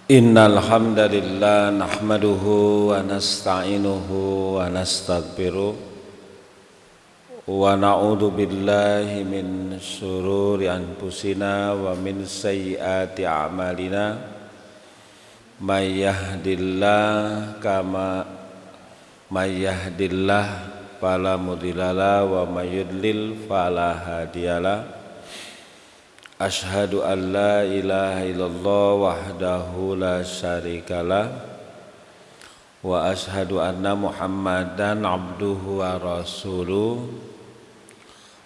Innal hamdalillah nahmaduhu wa nasta'inuhu wa nastaghfiruh wa na'udzu billahi min syururi anfusina wa min sayyiati a'malina may yahdihillahu fala mudhillalah wa may yudlil fala hadiyalah. Ashhadu an la ilaha illallah wahdahu la syarikalah wa ashhadu anna Muhammadan abduhu wa rasuluh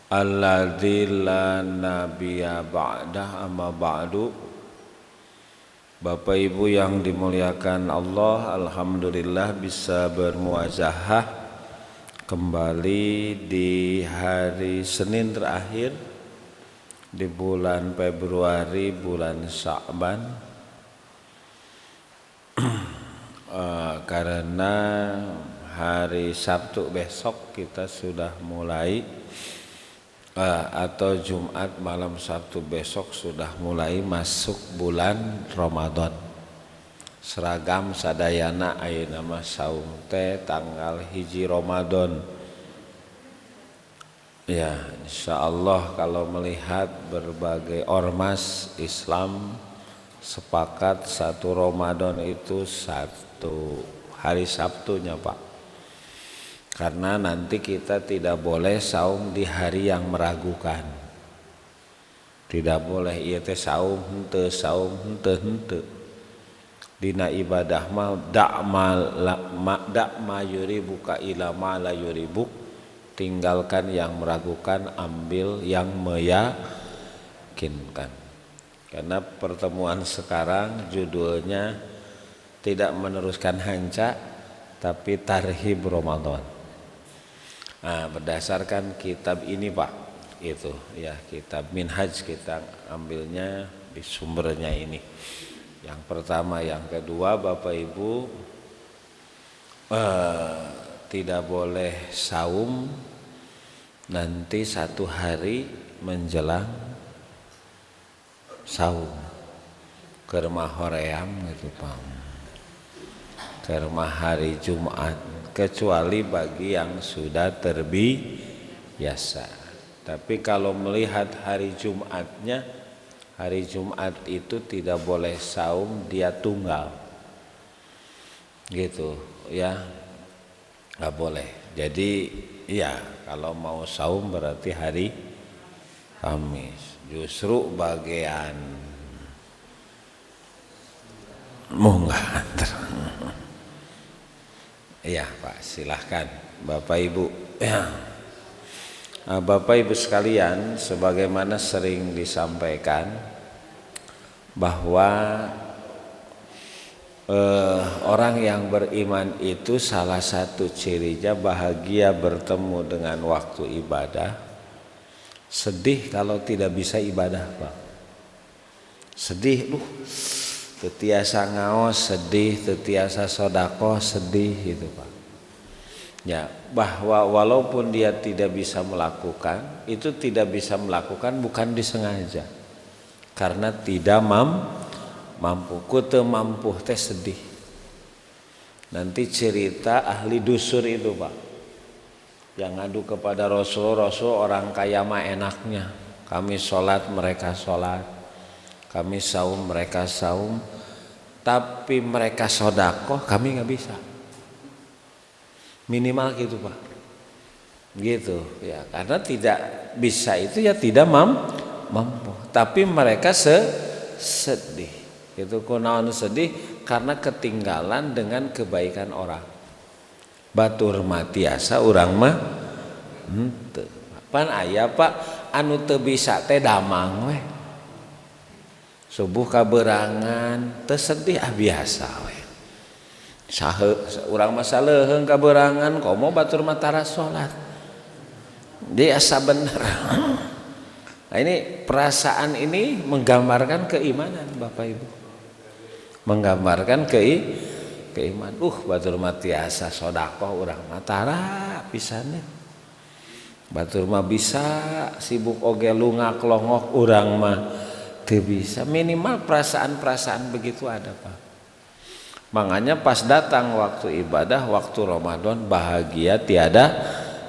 alladzi la nabiyya ba'dah amma ba'du. Bapak Ibu yang dimuliakan Allah, alhamdulillah bisa bermuazahah kembali di hari Senin terakhir di bulan Februari, bulan Sya'ban, karena hari Sabtu besok kita sudah mulai atau Jumat malam Sabtu besok sudah mulai masuk bulan Ramadan. Seragam sadayana ayeuna mah saum teh tanggal 1 Ramadan. Ya, insyaallah kalau melihat berbagai ormas Islam sepakat 1 Ramadan itu satu hari Sabtunya, Pak. Karena nanti kita tidak boleh saum di hari yang meragukan. Tidak boleh ieu teh saum henteu. Dina ibadah mah ma yuribuka ila ma la yuribuk. Tinggalkan yang meragukan, ambil yang meyakinkan. Karena pertemuan sekarang judulnya tidak meneruskan hanca tapi tarhib Ramadan. Nah, berdasarkan kitab ini, Pak, itu ya kitab Minhaj, kita ambilnya di sumbernya ini. Yang pertama, yang kedua, Bapak Ibu, tidak boleh saum nanti 1 hari menjelang saum keur mah hoream gitu, Pak, keur mah hari Jumat, kecuali bagi yang sudah terbiasa. Tapi kalau melihat hari Jumatnya, hari Jumat itu tidak boleh saum, dia tunggal gitu ya, nggak boleh. Jadi ya kalau mau saum berarti hari Kamis. Justru bagian munggah. Iya, Pak, silahkan Bapak Ibu ya. Bapak Ibu sekalian, sebagaimana sering disampaikan bahwa orang yang beriman itu salah satu cirinya bahagia bertemu dengan waktu ibadah, sedih kalau tidak bisa ibadah, Pak. Sedih, tetiasa ngaos sedih, tetiasa sodako sedih gitu, Pak. Ya, bahwa walaupun dia tidak bisa melakukan, itu tidak bisa melakukan bukan disengaja, karena tidak mampu, teu mampu teh sedih. Nanti cerita ahli dusur itu, Pak, yang ngadu kepada Rasul orang kaya mah enaknya, kami sholat mereka sholat, kami saum mereka saum, tapi mereka sodakoh kami nggak bisa. Minimal gitu, Pak, gitu ya, karena tidak bisa itu ya tidak mampu, tapi mereka sedih. Itu kunaon sedih karena ketinggalan dengan kebaikan orang. Batur matiasa urang mah henteu. Pan aya, Pak, anu teu bisa teh damang we. Subuh kaberangan teu sedih biasa we. Urang mah saleuheung kaberangan komo batur mah tara salat. Dia asa bener. Nah, ini perasaan ini menggambarkan keimanan, Bapak Ibu. Menggambarkan keimanan. Batur mah tiasa sedekah, urang mah tara pisannya. Batur mah bisa sibuk oge lungak longok, urang mah teu bisa. Minimal perasaan-perasaan begitu ada, Pak. Makanya pas datang waktu ibadah, waktu Ramadan, bahagia tiada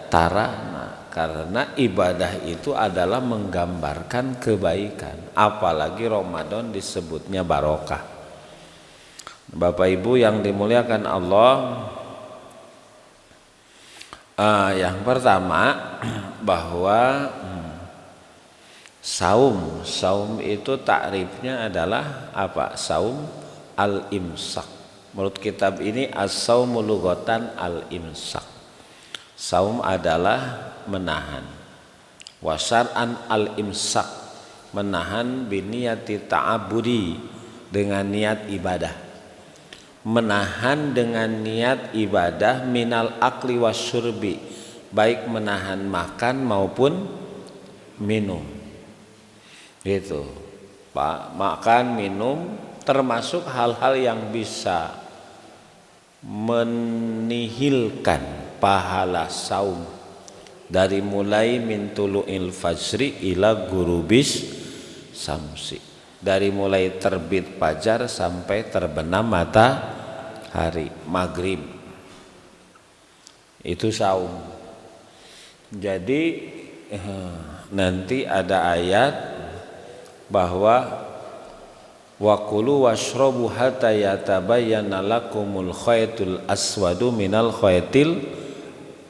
tarana. Karena ibadah itu adalah menggambarkan kebaikan. Apalagi Ramadan disebutnya barokah. Bapak Ibu yang dimuliakan Allah, yang pertama bahwa saum itu takrifnya adalah apa? Saum al-imsak. Menurut kitab ini as-saumu lughatan al-imsak. Saum adalah menahan. Wa syar'an al-imsak, menahan biniyati ta'abudi, dengan niat ibadah. Menahan dengan niat ibadah minal akli wasyurbi, baik menahan makan maupun minum. Gitu. Pak, makan, minum termasuk hal-hal yang bisa menihilkan pahala saum, dari mulai min tulu'il fajri ila gurubis samsi, dari mulai terbit fajar sampai terbenam matahari maghrib, itu saum. Jadi nanti ada ayat bahwa wa kulu washrabu hatta yatabayyana lakumul khaytul aswadu minal khaytil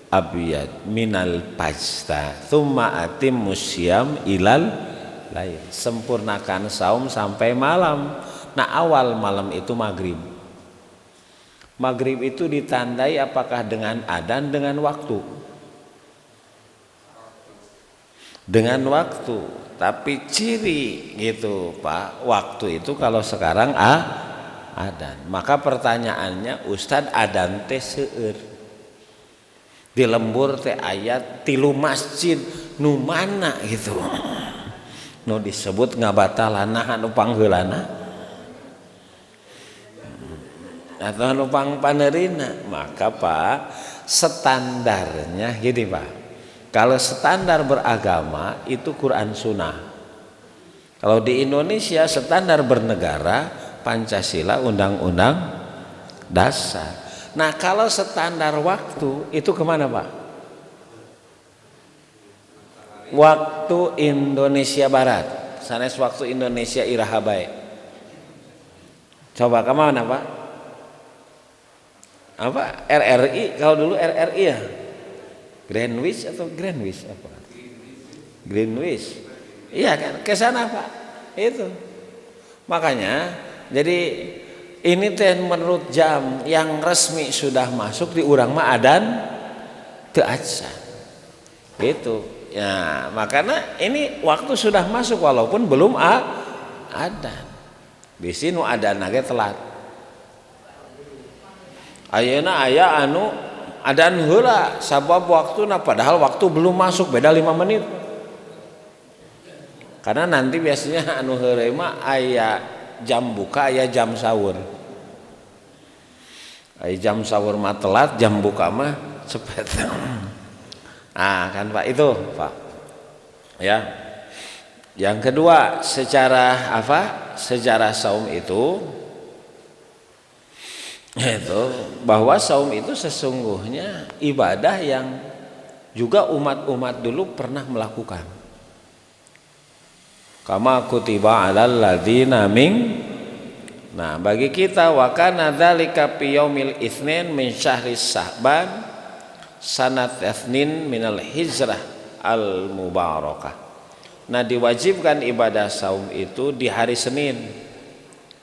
abyad minal fajr tsumma atimmus syiyam ilal lail. Sempurnakan saum sampai malam. Nah, awal malam itu maghrib. Maghrib itu ditandai apakah dengan adzan, dengan waktu? Dengan waktu. Tapi ciri gitu Pak, waktu itu kalau sekarang adzan. Maka pertanyaannya, Ustadz adzan teh seueur. Di lembur teh ayat tilu masjid nu mana gitu. Nu disebut ngabatalana anu pangheulana atau anu pangpaneurina. Maka Pak, standarnya gini Pak. Kalau standar beragama itu Quran Sunnah. Kalau di Indonesia standar bernegara Pancasila, Undang-Undang Dasar. Nah, kalau standar waktu itu kemana Pak? Waktu Indonesia Barat. Sanes waktu Indonesia iraha bae. Coba kemana Pak? Apa? RRI, kalau dulu RRI ya. Greenwich atau Greenwich apa? Greenwich. Iya kan, ke sana Pak. Itu. Makanya jadi ini teh menurut jam yang resmi sudah masuk di urang mah adzan teu adzan. Gitu. Ya, makanya ini waktu sudah masuk walaupun belum adzan. Bisi nu adzan ge telat. Ayeuna aya anu adzan heula sabab waktuna, padahal waktu belum masuk, beda 5 menit. Karena nanti biasanya anu heureuy mah aya jam buka, aya jam sahur. Aya jam sahur mah telat, jam buka mah cepet. Nah, kan Pak, itu Pak. Ya. Yang kedua, secara apa? Sejarah saum itu bahwa saum itu sesungguhnya ibadah yang juga umat-umat dulu pernah melakukan. Kama kutiba 'alal ladzina min. Nah, bagi kita wa kana dzalika fi yaumil itsnin min syahri Sya'ban sanat itsnin minal hijrah al mubarakah. Nah, diwajibkan ibadah saum itu di hari Senin.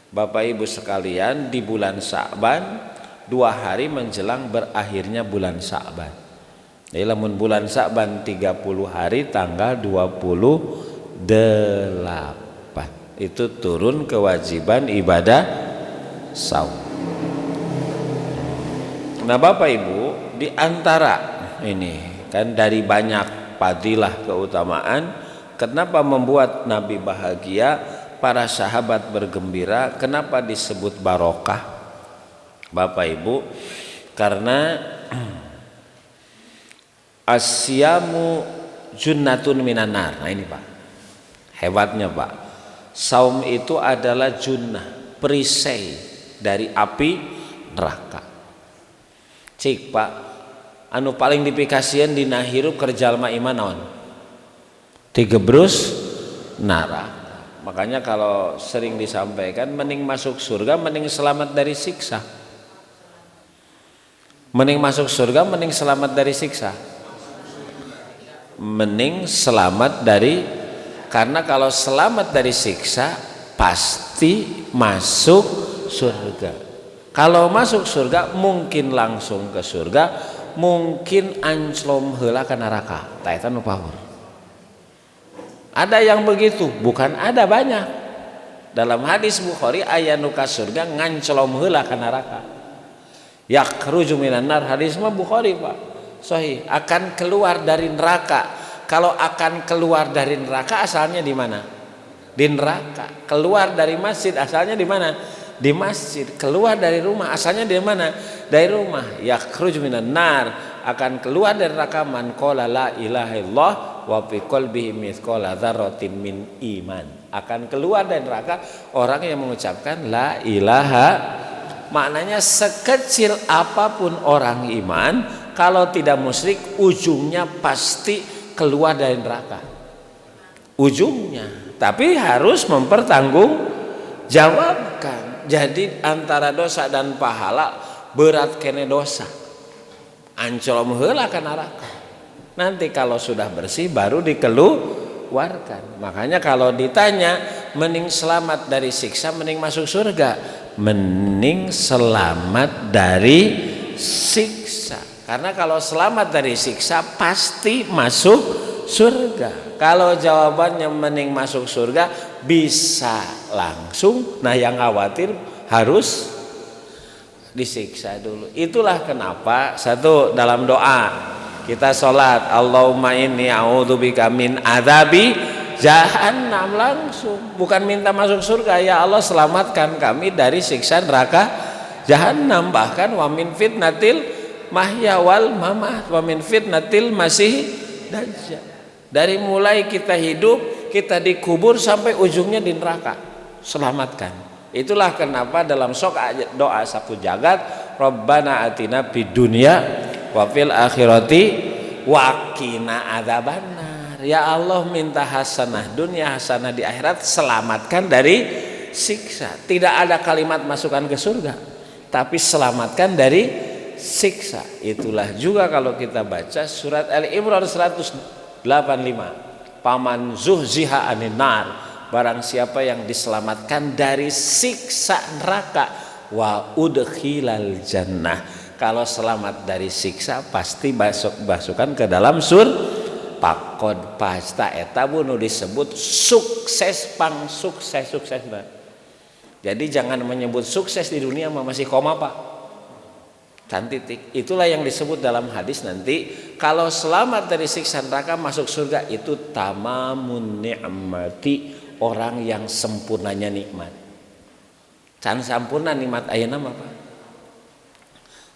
Bapak Ibu sekalian, di bulan Sya'ban, 2 hari menjelang berakhirnya bulan Sya'ban. Jadi lamun bulan Sya'ban 30 hari, tanggal 28 itu turun kewajiban ibadah saum. Nah Bapak Ibu, di antara ini kan dari banyak fadilah keutamaan, kenapa membuat Nabi bahagia, para sahabat bergembira, kenapa disebut barokah Bapak Ibu? Karena asyamu junnatun minan nar. Nah ini Pak, hebatnya Pak, saum itu adalah junnah, perisai dari api neraka. Cik Pak, anu paling dipikasieun dina hirup keur jalma iman naon? Tigebrus neraka. Makanya kalau sering disampaikan mending masuk surga mending selamat dari siksa. Mending masuk surga mending selamat dari siksa. Mending selamat dari, karena kalau selamat dari siksa pasti masuk surga. Kalau masuk surga mungkin langsung ke surga, mungkin anclom heula ka neraka. Tah eta nu pahur. Ada yang begitu, bukan ada, banyak. Dalam hadis Bukhari aya nu ka surga nganclom heula ka neraka. Yakhruju minan nar, hadis mah Bukhari Pak. Sahih, akan keluar dari neraka. Kalau akan keluar dari neraka asalnya di mana? Di neraka. Keluar dari masjid asalnya di mana? Di masjid. Keluar dari rumah asalnya di mana? Dari rumah. Yakhruju minan nar, akan keluar dari neraka man qala la ilaha illallah wa fi qalbihi mithqala dzarratin min iman. Akan keluar dari neraka orang yang mengucapkan la ilaha, maknanya sekecil apapun orang iman, kalau tidak musyrik ujungnya pasti keluar dari neraka. Ujungnya, tapi harus mempertanggungjawabkan. Jadi antara dosa dan pahala berat kene dosa. Anclom heula ka neraka. Nanti kalau sudah bersih baru dikeluarkan. Makanya kalau ditanya mending selamat dari siksa mending masuk surga, mending selamat dari siksa. Karena kalau selamat dari siksa pasti masuk surga. Kalau jawabannya mending masuk surga bisa langsung. Nah yang khawatir harus disiksa dulu. Itulah kenapa satu dalam doa kita sholat, Allahumma inni a'udzubika min adzabi jahannam, langsung, bukan minta masuk surga, ya Allah selamatkan kami dari siksa neraka jahannam. Bahkan wa min fitnatil mahya wal mamat wa min fitnatil masih dajjal. Dari mulai kita hidup, kita dikubur sampai ujungnya di neraka, selamatkan. Itulah kenapa dalam doa sapu jagat, Rabbana atina fid dunya wa fil akhirati wa qina adzabannar. Ya Allah, minta hasanah dunia, hasanah di akhirat, selamatkan dari siksa. Tidak ada kalimat masukkan ke surga, tapi selamatkan dari siksa. Itulah juga kalau kita baca surat Ali Imran 185, paman zuhziha anin nar, barang siapa yang diselamatkan dari siksa neraka, wa udkhilal jannah, kalau selamat dari siksa pasti masukkan ke dalam pakod pasta eta nu disebut sukses pang sukses. Jadi jangan menyebut sukses di dunia masih koma Pak, can titik. Itulah yang disebut dalam hadis nanti kalau selamat dari siksa neraka masuk surga itu tamamun ni'mati, orang yang sempurnanya nikmat. Can sampurna nikmat ayeuna mah Pak.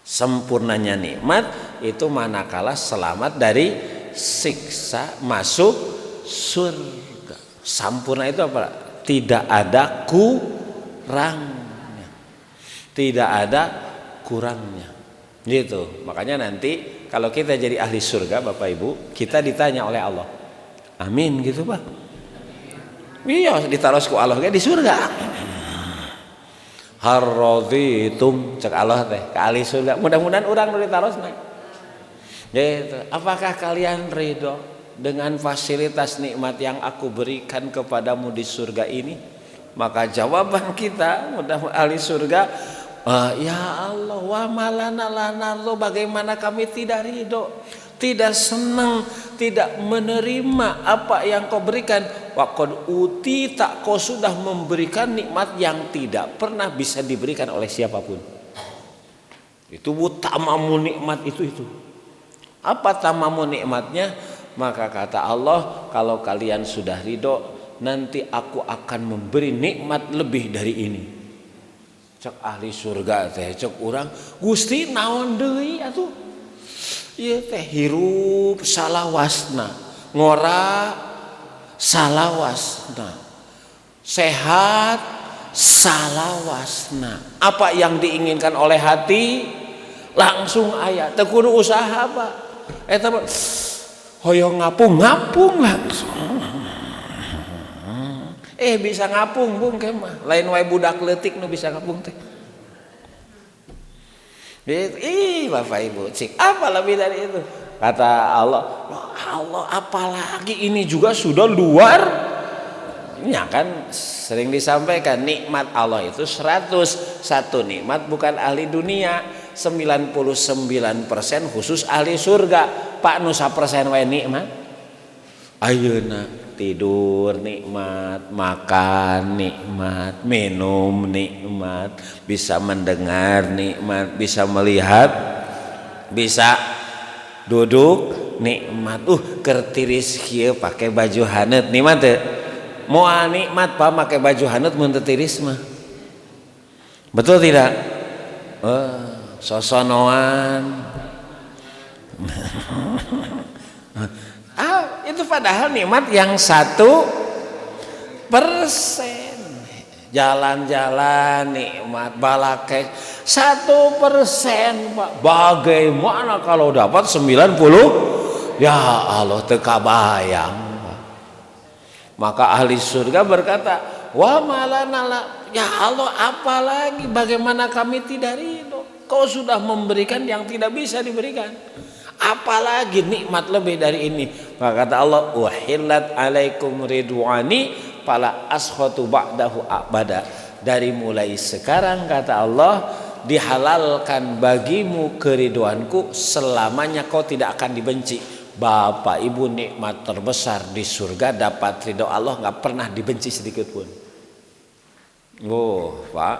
Sempurnanya nikmat itu manakala selamat dari siksa masuk surga. Sampurna itu apa? Tidak ada kurangnya. Tidak ada kurangnya. Gitu. Makanya nanti kalau kita jadi ahli surga Bapak Ibu, kita ditanya oleh Allah. Amin gitu Pak. Iya, ditaros ku Allah di surga. Harraditum cek Allah teh ka ahli surga, mudah-mudahan urang nu ditarosna gitu. Apakah kalian ridho dengan fasilitas nikmat yang aku berikan kepadamu di surga ini? Maka jawaban kita mudah ahli surga, ya Allah, wa malana lana, bagaimana kami tidak ridho, tidak senang, tidak menerima apa yang kau berikan. Waqad uti, tak kau sudah memberikan nikmat yang tidak pernah bisa diberikan oleh siapapun. Itu tamamu nikmat itu. Apa tamamu nikmatnya? Maka kata Allah, kalau kalian sudah ridho, nanti aku akan memberi nikmat lebih dari ini. Cek ahli surga teh, cek urang, Gusti naon deui atuh? Ieu teh hirup salawasna, ngora salawasna, sehat salawasna. Apa yang diinginkan oleh hati langsung aya, teu kudu usaha Pak. Eta hoyong ngapung langsung. Bisa ngapung bung kemah. Lain wae budak leutik nu bisa ngapung teh. Bapak Ibu, cik apa lebih dari itu? Kata Allah, Allah apalagi ini juga sudah luar. Ya kan sering disampaikan nikmat Allah itu 100. Satu nikmat bukan ahli dunia, 99% khusus ahli surga. Pak nu sapersen wae nikmat. Ayeuna tidur nikmat, makan nikmat, minum nikmat, bisa mendengar nikmat, bisa melihat, bisa duduk nikmat. Kertiris kieu pakai baju haneut nikmat teu? Moal nikmat Pak make baju haneut mun teu tiris mah. Betul tidak? Sosonoan. Itu padahal nikmat yang 1%. Jalan-jalan nikmat, balake 1% Pak. Bagaimana kalau dapat 90? Ya Allah teu kabayang. Maka ahli surga berkata, wa malanala, ya Allah apalagi, bagaimana kami tidak ridho? Kau sudah memberikan yang tidak bisa diberikan, apalagi nikmat lebih dari ini. Maka kata Allah, uhillat alaikum ridwani fala askhatu ba'dahu abada. Dari mulai sekarang kata Allah, dihalalkan bagimu keriduanku, selamanya kau tidak akan dibenci. Bapak Ibu, nikmat terbesar di surga dapat ridho Allah, nggak pernah dibenci sedikit pun. Pak.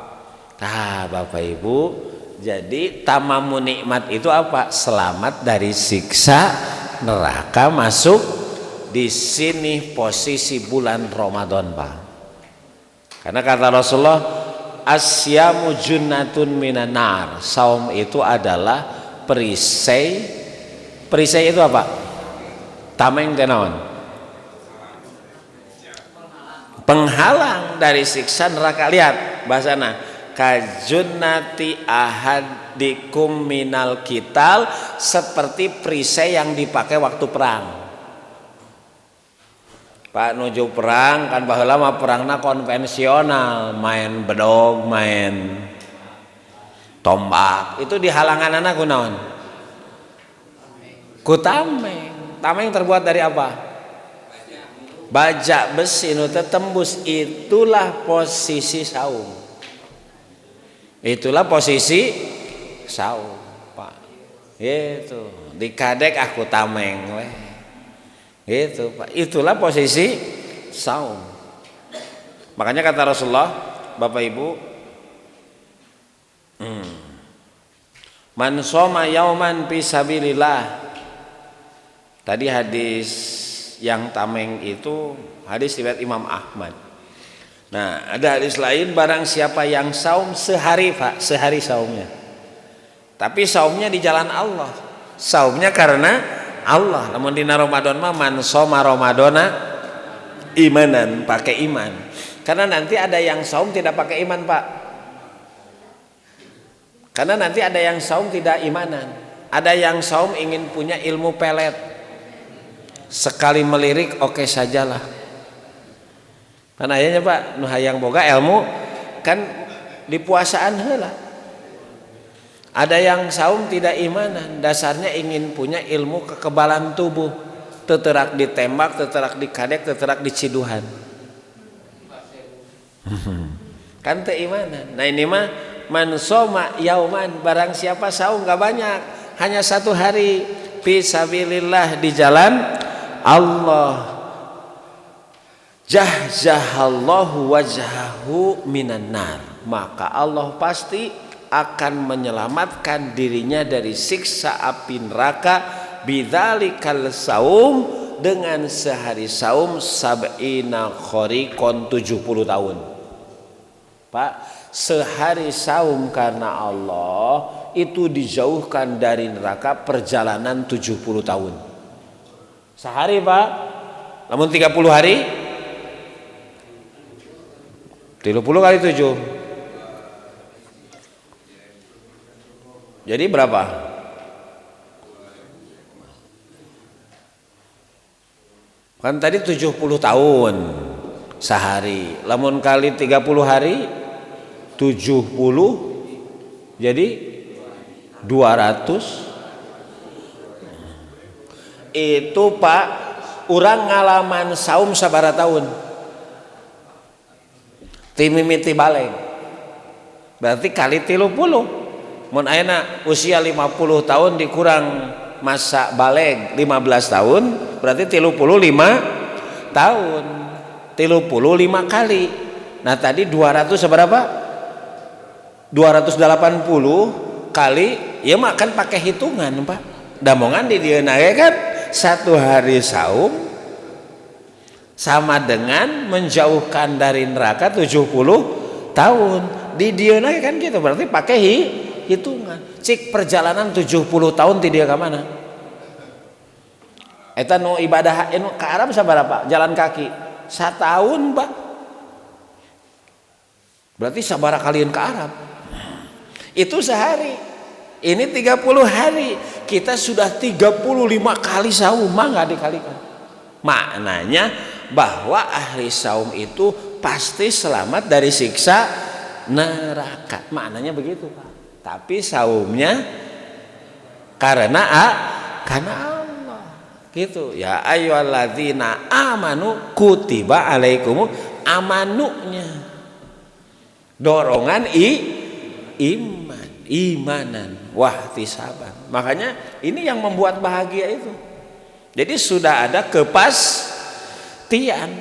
Bapak Ibu, jadi tamamu nikmat itu apa? Selamat dari siksa neraka, masuk di sini posisi bulan Ramadan, Pak. Karena kata Rasulullah, asyamu junnatun minan nar. Saum itu adalah perisai. Perisai itu apa? Tameng kenaon? Penghalang dari siksa neraka. Lihat bahasana, kajunnati ahadikum minal kital, seperti perisai yang dipakai waktu perang. Pak nuju perang kan baheula mah perangna konvensional, main bedog, main tombak. Itu dihalanganana kunaon? Ku tameng. Tameng terbuat dari apa? Baja besi nu tembus. Itulah posisi saum. Itulah posisi saum, Pak. Itu dikadek aku tameng weh. Itu Pak. Itulah posisi saum. Makanya kata Rasulullah, Bapak Ibu, man shoma yauman fi sabilillah. Tadi hadis yang tameng itu hadis riwayat Imam Ahmad. Nah, ada hadis lain, barang siapa yang saum sehari, Pak, sehari saumnya. Tapi saumnya di jalan Allah. Saumnya karena Allah. Namun di Ramadan mah man shoma ramadana imanan, pakai iman. Karena nanti ada yang saum tidak pakai iman, Pak. Karena nanti ada yang saum tidak imanan. Ada yang saum ingin punya ilmu pelet. Sekali melirik oke sajalah. Kan ayahnya Pak, nu hayang boga ilmu kan di puasaan heula. Ada yang saum tidak imanan, dasarnya ingin punya ilmu kekebalan tubuh, teterak ditembak, teterak dikadek, teterak diciduhan. Kan teu imanan. Nah ini mah man shoma yauman, barang siapa saum enggak banyak, hanya 1 hari, fi sabilillah, di jalan Allah, jahzahallahu wajhahu minan nar, maka Allah pasti akan menyelamatkan dirinya dari siksa api neraka, bidzalikal saum, dengan sehari saum, sab'ina khoriqon, 70 tahun. Pak, sehari saum karena Allah itu dijauhkan dari neraka perjalanan 70 tahun. Sehari Pak, namun 30 hari 30 kali 7. Jadi berapa? Kan tadi 70 tahun sehari. Lamun kali 30 hari 70 jadi 200. Itu Pak, urang ngalaman saum sabaraha tahun? Ti mimiti baleng. Berarti kali 30. Mun ayeuna usia 50 tahun dikurang masa baleg 15 tahun berarti 35 tahun. 35 kali. Nah tadi 200 seberapa? 280 kali, ya mah kan pakai hitungan Pak. Damongan di dieu kan satu hari saum sama dengan menjauhkan dari neraka 70 tahun. Di dieu kan gitu, berarti pakai hitungan. Cik perjalanan 70 tahun ti dia ke mana? Eta nu ibadah anu ka Arab sabaraha jalan kaki? 1 tahun, Pak. Berarti sabaraha kalian ke Arab? Itu sehari. Ini 30 hari. Kita sudah 35 kali saum, enggak dikalikan. Maknanya bahwa ahli saum itu pasti selamat dari siksa neraka. Maknanya begitu, Pak. Tapi saumnya karena Allah gitu ya, ayyuhalladzina amanu kutiba alaikum amanunya dorongan imanan wahtisaban. Makanya ini yang membuat bahagia itu. Jadi sudah ada kepastian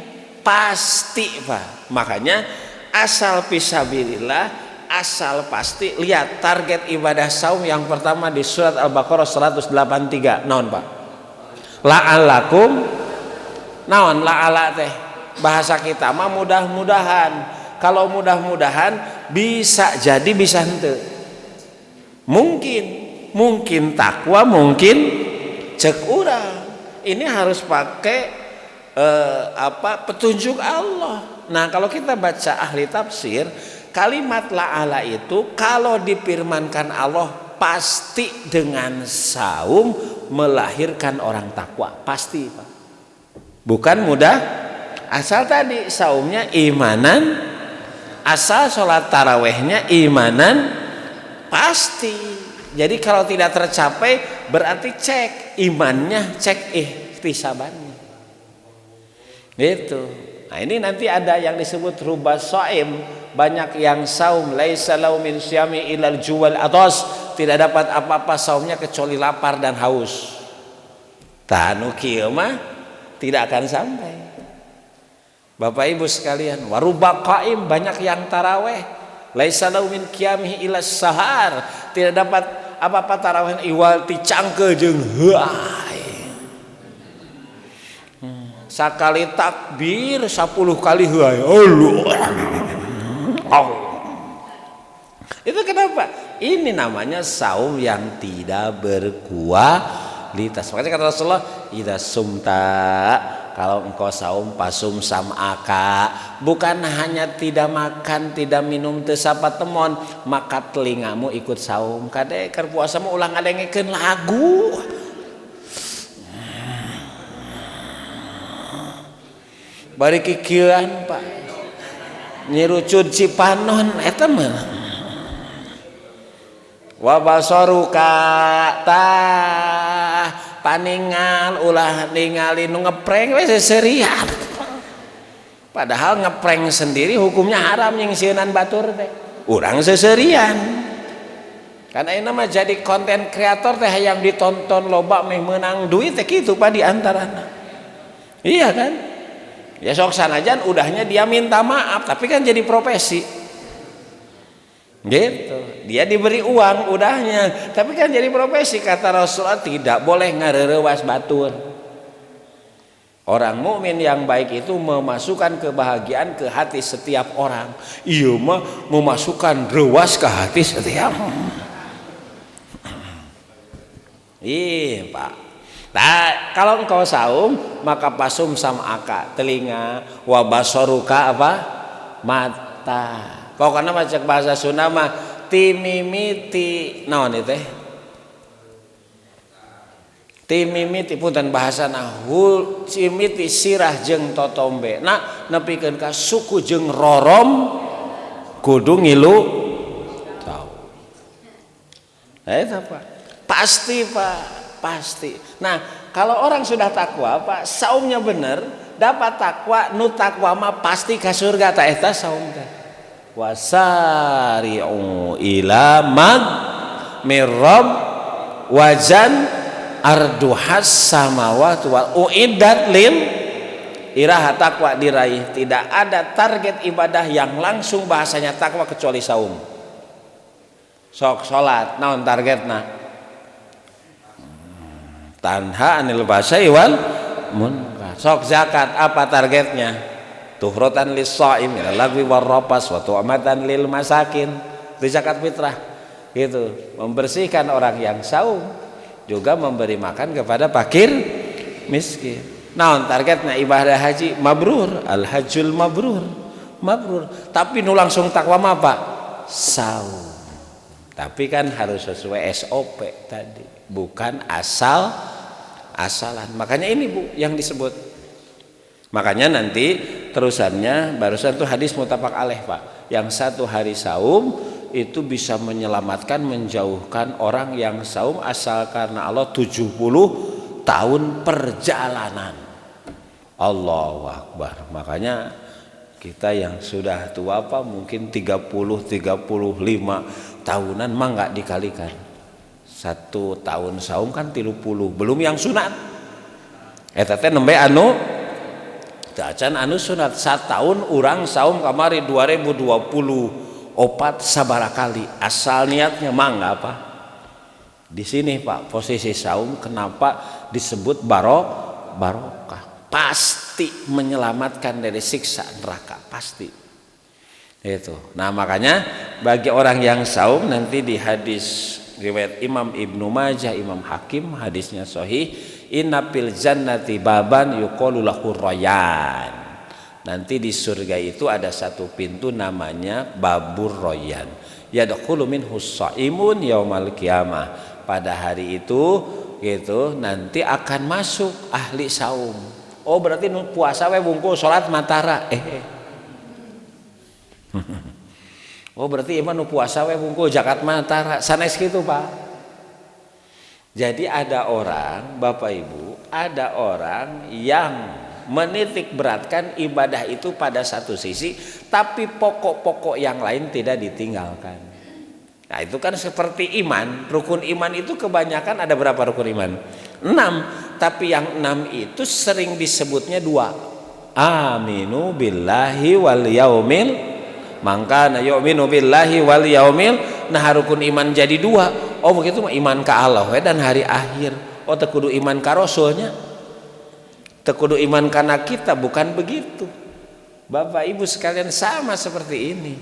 pasti Pak. Makanya asal fisabilillah, asal pasti. Lihat target ibadah saum yang pertama di surat Al-Baqarah 183. Naon Pak? La'allakum naon la'ala teh bahasa kita mah mudah-mudahan. Kalau mudah-mudahan bisa jadi bisa henteu. Mungkin takwa, mungkin cek urang. Ini harus pakai petunjuk Allah. Nah, kalau kita baca ahli tafsir, kalimat la'ala itu kalau difirmankan Allah pasti dengan saum melahirkan orang takwa, pasti Pak. Bukan mudah. Asal tadi saumnya imanan, asal sholat tarawehnya imanan pasti. Jadi kalau tidak tercapai berarti cek imannya, cek ihtisabannya. Gitu. Nah ini nanti ada yang disebut rubas shaim, banyak yang saum laisa lau min syami ilal juwal atas, tidak dapat apa-apa saumnya kecuali lapar dan haus. Tanu kieu mah tidak akan sampai. Bapak Ibu sekalian, waruba qaim, banyak yang taraweh laisa lau min qiyamihi ilas sahar, tidak dapat apa-apa taraweh iwal ti cangkeul jeung heuai. Sakali takbir 10 kali heuai. Itu kenapa? Ini namanya saum yang tidak berkualitas. Makanya kata Rasulullah, idza sumta, kalau engkau saum pasum sam'aka, bukan hanya tidak makan, tidak minum, teu sapa temon, maka telingamu ikut saum. Kade keur puasa mah ulah ngadengekeun lagu. Bari kikieuan Pak, nyirucud Cipanon eta mah. Wa basaruka tah paningal ulah ningali nu ngeprank we seserian. Padahal ngeprank sendiri hukumnya haram yang sieunaan batur teh. Urang seserian. Karena ini mah jadi konten kreator teh yang ditonton loba meh meunang duit teh kitu Pak di antarana. Iya kan? Ya sok sanajan udahnya dia minta maaf, tapi kan jadi profesi. Gitu. Dia diberi uang udahnya, tapi kan jadi profesi. Kata Rasulullah tidak boleh ngareurewas batur. Orang mukmin yang baik itu memasukkan kebahagiaan ke hati setiap orang. Iya mah memasukkan rewas ke hati setiap. Iya Pak. Nah, kalau engkau saum maka pasum sam'aka, telinga, wa basaruka apa? Pokoknya macam bahasa Sunda mah timimiti naon itu teh? Timimiti punten bahasana hul cimiti sirah jeung totombe. Nah, nepikeun ka suku jeung rorom kudu ngilu tahu. Eta Pak. Pasti Pak, pasti. Nah, kalau orang sudah takwa Pak, saumnya bener, dapat takwa, nu takwa mah pasti ka surga ta eta saum teh. Wasari'u ila mag mirab wajan arduhas samawati wal uiddat lil iraha takwa diraih. Tidak ada target ibadah yang langsung bahasanya takwa kecuali saum. Sok salat naon targetna? Tanha anil basai wal munkar. Sok zakat apa targetnya? Tuhrotan lis-shaim minal lagwi warrafas wa tu'matan lil masakin. Itu zakat fitrah. Gitu, membersihkan orang yang saum, juga memberi makan kepada fakir miskin. Naon targetna ibadah haji mabrur, al hajjul mabrur. Tapi nu langsung takwa mah apa? Saum. Tapi kan harus sesuai SOP tadi, bukan asalan. Makanya ini Bu yang disebut. Makanya nanti terusannya barusan tuh hadis muttafaq alaih Pak. Yang satu hari saum itu bisa menyelamatkan, menjauhkan orang yang saum asal karena Allah 70 tahun perjalanan. Allahu Akbar. Makanya kita yang sudah tua Pak mungkin 30-35 tahunan mah nggak dikalikan. 1 tahun saum kan 30, belum yang sunat. Eta teh nembe anu acan anu sunat 1 tahun urang saum kamari 2020 opat sabara kali asal niatnya mangga apa di sini Pak posisi saum kenapa disebut barokah pasti menyelamatkan dari siksa neraka pasti itu. Nah makanya bagi orang yang saum nanti di hadis riwayat Imam Ibnu Majah, Imam Hakim hadisnya sahih, inna fil jannati baban yuqalu lahu rayyan. Nanti di surga itu ada satu pintu namanya Babur Royan. Yadkhulu minhu shaimun yaumal qiyamah. Pada hari itu gitu nanti akan masuk ahli saum. Oh berarti nu puasa we bungkul salat matara. Oh berarti iman nu puasa we bungkul zakat matara. Sanes kitu Pak. Jadi ada orang Bapak Ibu, ada orang yang menitik beratkan ibadah itu pada satu sisi, tapi pokok-pokok yang lain tidak ditinggalkan. Nah itu kan seperti iman, rukun iman itu kebanyakan ada berapa rukun iman? 6, tapi yang 6 itu sering disebutnya 2. Aminu billahi wal yaumil, mangkana yu'minu billahi wal yaumil. Nah rukun iman jadi 2. Oh begitu iman ka Allah dan hari akhir. Oh tekudu iman ka Rasulnya. Tekudu iman karena kita, bukan begitu Bapak Ibu sekalian, sama seperti ini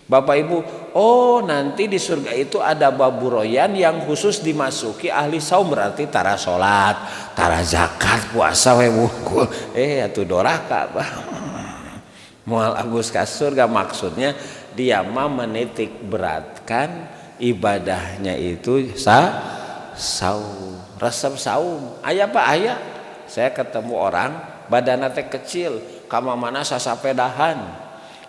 Bapak Ibu. Oh nanti di surga itu ada Babur Royan yang khusus dimasuki ahli saum, berarti tara sholat, tara zakat, puasa we wungkul atuh doraka moal agus ka surga. Maksudnya dia mah menitik beratkan ibadahnya itu saum, resep saum. Aya Pak aya. Saya ketemu orang badanna teh kecil, kama mana sasapedahan.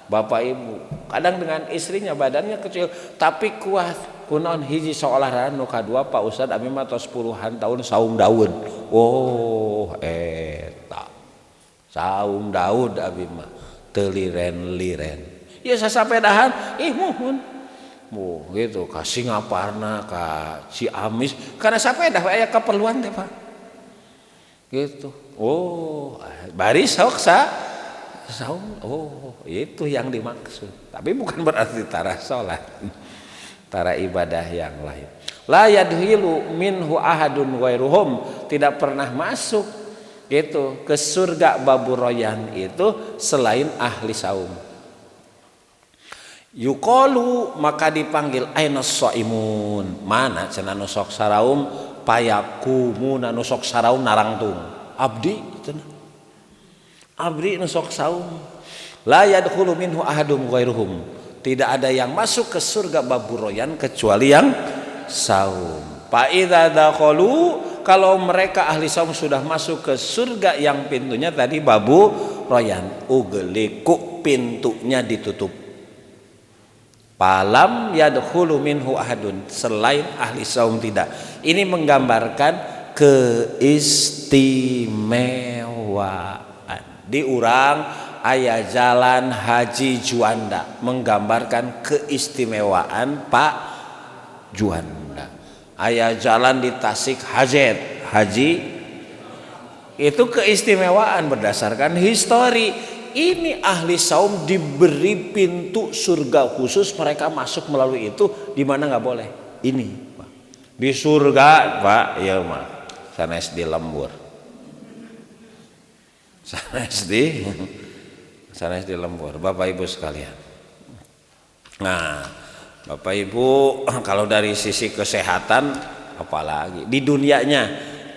Bapak Ibu, kadang dengan istrinya badannya kecil tapi kuat. Kunaon hiji seolah nu kadua Pak Ustad abi mah tos puluhan tahun saum daun. Oh, eta. Saum Daud abi mah teu liren-liren. Ya sasapedahan, muhun. Gitu ka Singaparna, ka Ciamis, karena sapeda aya keperluan teh Pak. Gitu. Oh baris sok saum. Oh itu yang dimaksud, tapi bukan berarti tara sholat, tara ibadah yang lain. La yadhilu minhu ahadun ghairuhum, tidak pernah masuk gitu ke surga Babur Royan itu selain ahli saum. Yuqalu, maka dipanggil ainas shaimun, mana cenah nu sok saraum, payakumu na nusok saraum narangtung abdi cenah, abdi nusok saum. La yadkhulu minhu ahadum ghairuhum. Tidak ada yang masuk ke surga babu royan kecuali yang saum. Fa idza dakhalu, kalau mereka ahli saum sudah masuk ke surga yang pintunya tadi babu royan, ugliku, pintunya ditutup. Palam yadkhulu minhu ahadun, selain ahli saum tidak. Ini menggambarkan keistimewaan. Diurang aya jalan Haji Juanda, menggambarkan keistimewaan Pak Juanda. Aya jalan di Tasik Haji, itu keistimewaan berdasarkan histori. Ini ahli saum diberi pintu surga khusus, mereka masuk melalui itu. Di mana nggak boleh? Ini Pak. Di surga Pak, ya mah sanes di lembur, sanes di lembur, Bapak Ibu sekalian. Nah, Bapak Ibu, kalau dari sisi kesehatan apalagi di dunianya,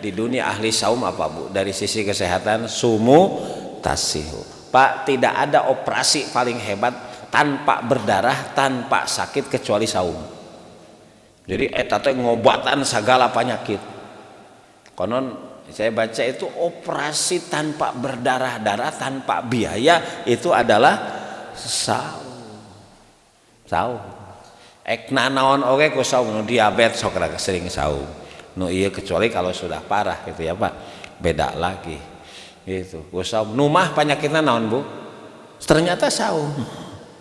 di dunia ahli saum apa Bu? Dari sisi kesehatan sumu tasihu. Pak, tidak ada operasi paling hebat tanpa berdarah, tanpa sakit kecuali saum. Jadi eta teh ngobatan segala penyakit. Konon saya baca itu operasi tanpa berdarah-darah, tanpa biaya, itu adalah saum. Saum. Ekna naon oge ku saum, nu diabetes sok sering saum. Nu ieu kecuali kalau sudah parah gitu ya Pak. Beda lagi. Gitu. Ku saum. Numah penyakitna naon Bu? Ternyata saum.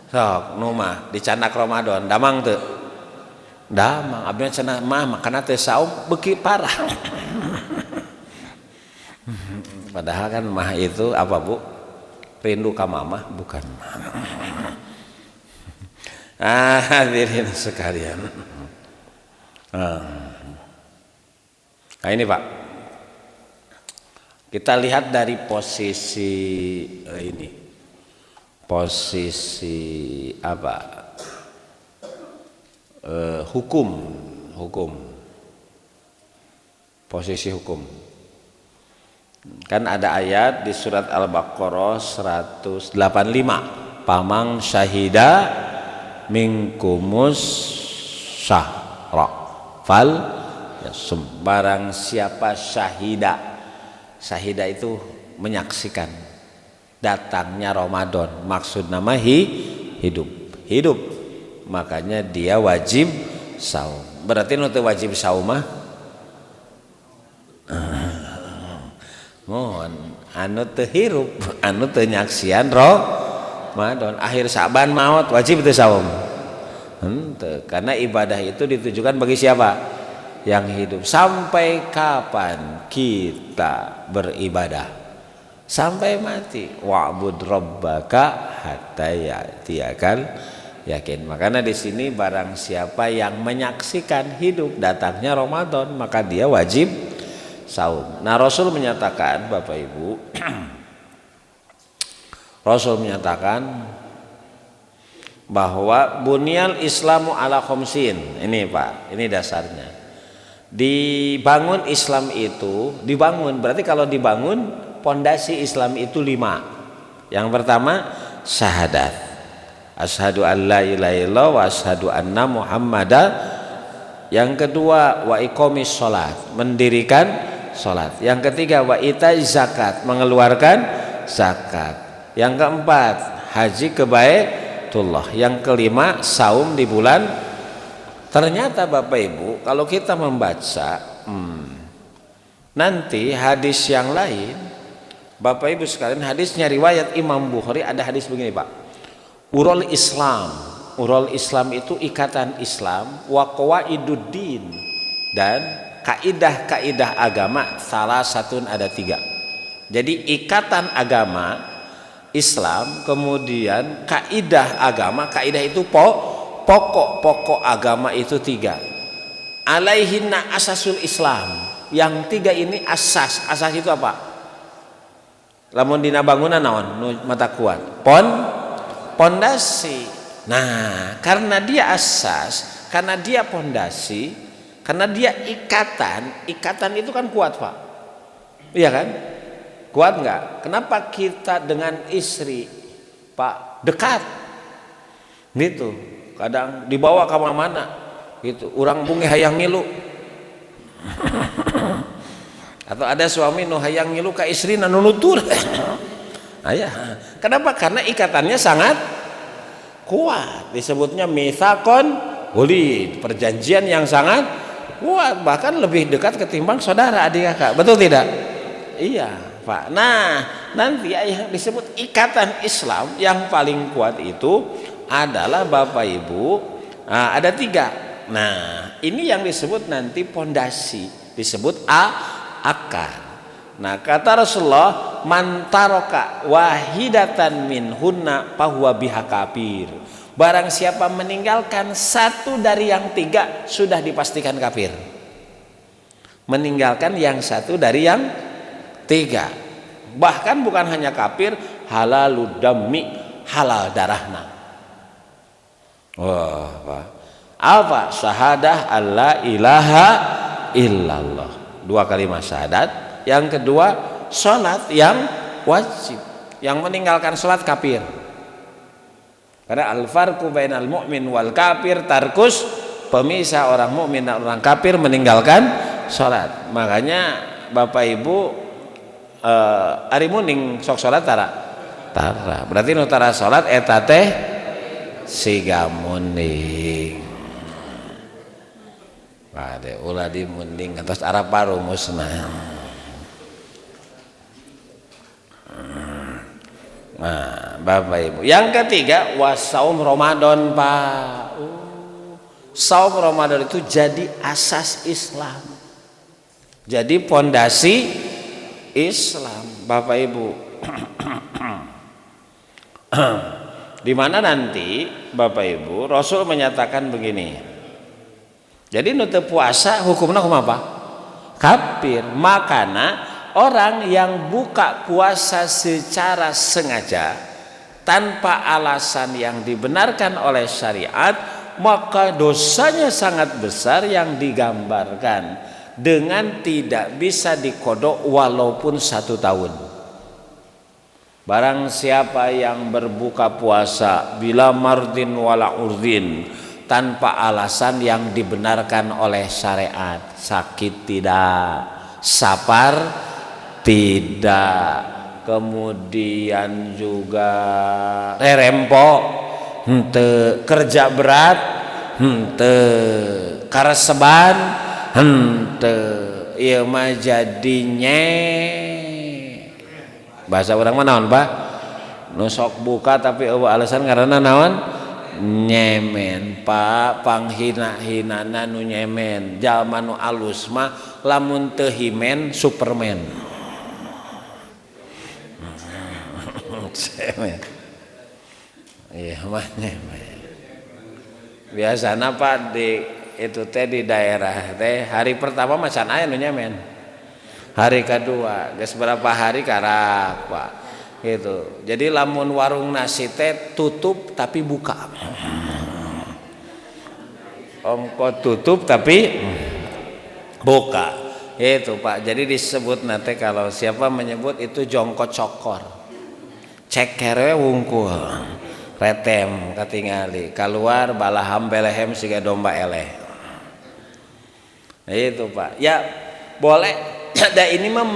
Sok numah dicanak Ramadan, damang teu? Damang. Abdi cenah mah makana teh saum beuki parah. Padahal kan mah itu apa Bu? Rindu ka mamah bukan. Hadirin sekalian. Nah ini Pak, kita lihat dari posisi ini, posisi apa? Hukum, posisi hukum. Kan ada ayat di surat Al-Baqarah 185, pamang syahida mingkumus syahra fal yasum, barang siapa syahida. Syahida itu menyaksikan datangnya Ramadan, maksud nama hidup, makanya dia wajib saum. Berarti nu teu wajib saum mah mohon anu teu hirup, anu teu nyaksian Ramadan, akhir Saban maot wajib teu saum. Henteu, karena ibadah itu ditujukan bagi siapa? Yang hidup. Sampai kapan kita beribadah? Sampai mati. Wa'bud rabbaka hatta ya'tiyakal yakin. Makanya di sini barang siapa yang menyaksikan hidup datangnya Ramadan, maka dia wajib saum. Nah, Rasul menyatakan, Bapak Ibu, Rasul menyatakan bahwa bunyal Islamu ala khamsin. Ini Pak, ini dasarnya. Dibangun Islam itu, dibangun berarti kalau dibangun pondasi Islam itu 5. Yang pertama syahadat, asyhadu an la ilaha illallah wa asyhadu anna muhammadan. Yang kedua wa iqomis sholat, mendirikan sholat. Yang ketiga wa itai zakat, mengeluarkan zakat. Yang keempat haji ke Baitullah. Yang kelima saum di bulan. Ternyata Bapak Ibu, kalau kita membaca nanti hadis yang lain, Bapak Ibu sekalian, hadisnya riwayat Imam Bukhari, ada hadis begini Pak. Urul Islam, urul Islam itu ikatan Islam, wa qawaiduddin, dan kaidah-kaidah agama salah satu ada 3. Jadi ikatan agama Islam, kemudian kaidah agama, kaidah itu pokok-pokok agama itu 3. Alaihinna asasul Islam. Yang 3 ini asas. Asas itu apa? Lamun dina bangunan naon? Mata kuat. Pondasi. Nah, karena dia asas, karena dia pondasi, karena dia ikatan itu kan kuat Pak. Iya kan? Kuat nggak? Kenapa kita dengan istri Pak, dekat gitu, kadang dibawa ke mana gitu, urang bungi hayang ngilu atau ada suami nu hayang ngilu ka istrina nu nutur ayah. Kenapa? Karena ikatannya sangat kuat, disebutnya mitsaqon ghalidz, perjanjian yang sangat kuat, bahkan lebih dekat ketimbang saudara adik kakak, betul tidak? Iya Pak. Nah nanti yang disebut ikatan Islam yang paling kuat itu adalah Bapak Ibu, ada 3. Nah ini yang disebut nanti pondasi, disebut akar. Nah kata Rasulullah, man taraka wahidatan min hunna fahuwa biha kafir. Barang siapa meninggalkan satu dari yang 3 sudah dipastikan kafir. Meninggalkan yang satu dari yang 3, bahkan bukan hanya kafir, halalud dammi, halal darahna. Wah, apa? Syahadah alla ilaha illallah, 2 kalimat syahadat. Yang kedua sholat yang wajib, yang meninggalkan sholat kafir. Karena al-farqu bainal mu'min wal kafir tarkus, pemisah orang mukmin dan orang kafir meninggalkan sholat. Makanya Bapak Ibu ari muning sok salat tara, berarti nu tara salat eta teh siga muning. Pade ulah di muning atas arah parumusna. Nah Bapak Ibu, yang ketiga wasaum Ramadan Pak. Saum Ramadan itu jadi asas Islam, jadi pondasi Islam Bapak Ibu. Di mana nanti Bapak Ibu Rasul menyatakan begini. Jadi nu teu puasa hukumna kumaha? Kafir. Makana orang yang buka puasa secara sengaja tanpa alasan yang dibenarkan oleh syariat, maka dosanya sangat besar yang digambarkan dengan tidak bisa dikodok walaupun 1 tahun. Barang siapa yang berbuka puasa bila mardin wala urdin, tanpa alasan yang dibenarkan oleh syariat, sakit tidak, sapar tidak, kemudian juga rerempok henteu, kerja berat henteu, kareseban henteu, ieu mah jadinya bahasa urang mah naon Pak? Nu sok buka tapi eueuh alasan ngaranna naon? Nyemen Pak, panghina-hinana nu nyemen. Jalma nu alus mah lamun teu himen Superman. Iya mah nyemen. Biasana Pak di itu teh di daerah teh hari pertama macan aya nu nyemen, hari kedua geus berapa hari karak Pak gitu. Jadi lamun warung nasi teh tutup tapi buka, ongko tutup tapi buka itu Pak. Jadi disebut nate kalau siapa menyebut itu jongkot cokor, ceker we wungkul, retem katingali, keluar balaham belehem siga domba eleh. Nah itu Pak, ya boleh ada ini mah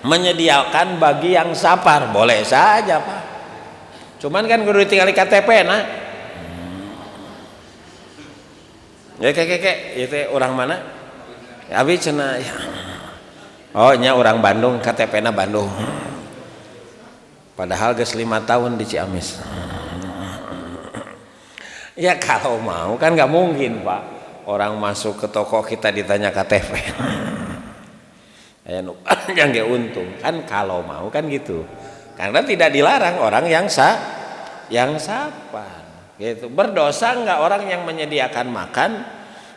menyediakan bagi yang sapar, boleh saja Pak. Cuman kan kudu ditinggali KTP nah. Ya keke itu orang mana? Abi cenah ya. Oh nya orang Bandung, KTP-na Bandung. Padahal geus 5 tahun di Ciamis. Ya kalau mau kan nggak mungkin Pak, orang masuk ke toko kita ditanya KTP. Yang gak untung kan kalau mau kan gitu, karena tidak dilarang orang yang sabar gitu. Berdosa nggak orang yang menyediakan makan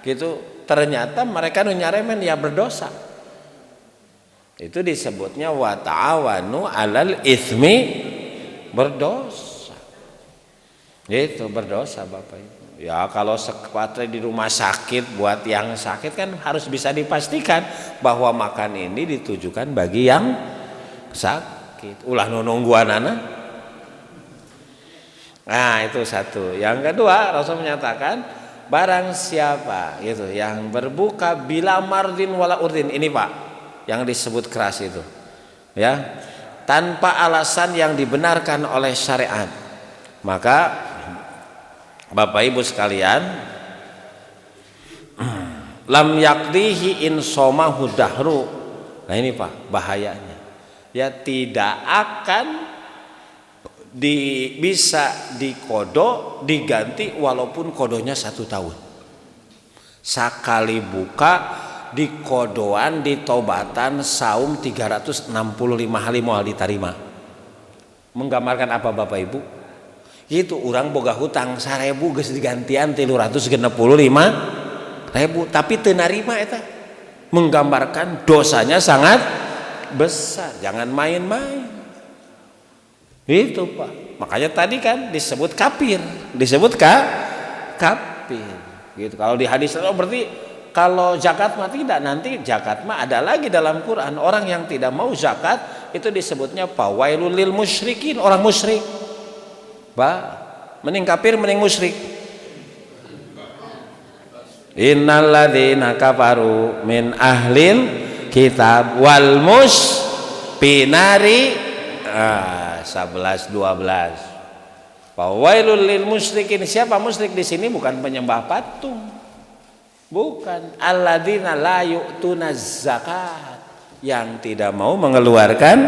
gitu, ternyata mereka nu nyaremen ya berdosa. Itu disebutnya wa ta'awanu 'alal itsmi, berdosa. Itu berdosa Bapak Ibu. Ya kalau sepatutnya di rumah sakit, buat yang sakit kan harus bisa dipastikan bahwa makan ini ditujukan bagi yang sakit ulah nungguanana. Nah itu satu. Yang kedua Rasul menyatakan barang siapa gitu yang berbuka bila mardin wala urdin, ini Pak yang disebut keras itu ya, tanpa alasan yang dibenarkan oleh syariat, maka Bapak Ibu sekalian lam yakdihi in somahu dahru. Nah ini Pak bahayanya ya, tidak akan bisa dikodok diganti walaupun kodonya 1 tahun. Sekali buka di kodoan di tobatan saum 365 hari moal diterima. Menggambarkan apa Bapak Ibu? Itu orang boga hutang 1000 geus digantian 365.000 tapi teu narima eta. Menggambarkan dosanya sangat besar, jangan main-main. Itu Pak, makanya tadi kan disebut kafir, disebut kafir gitu. Kalau di hadis itu berarti kalau zakat mah tidak, nanti zakat mah ada lagi dalam Quran, orang yang tidak mau zakat itu disebutnya fawailul lil musyrikin, orang musyrik Pak, mending kafir mending musyrik. Innal ladzina kafaru min ahlil kitab wal muspinari 11-12. Fawailul lil musyrikin. Siapa musyrik di sini? Bukan penyembah patung, bukan. Alladzina la yu'tuna zakat, yang tidak mau mengeluarkan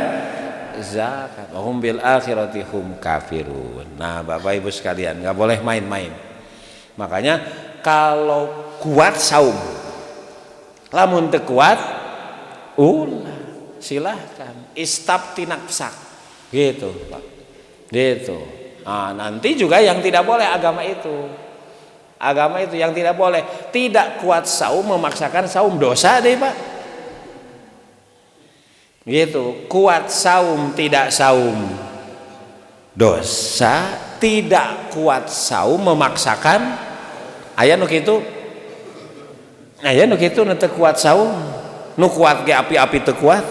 zakat. Hum bil akhirati hum kafirun. Nah Bapak Ibu sekalian, nggak boleh main-main. Makanya kalau kuat saum, lamun teu kuat ulah silahkan istabti nafsak gitu Pak, gitu. Nah, nanti juga yang tidak boleh agama itu yang tidak boleh, tidak kuat saum memaksakan saum, dosa deh Pak, gitu. Kuat saum tidak saum dosa, tidak kuat saum memaksakan aya nu kitu, aya nu kitu nu teu kuat saum, nu kuat ge api-api teu kuat.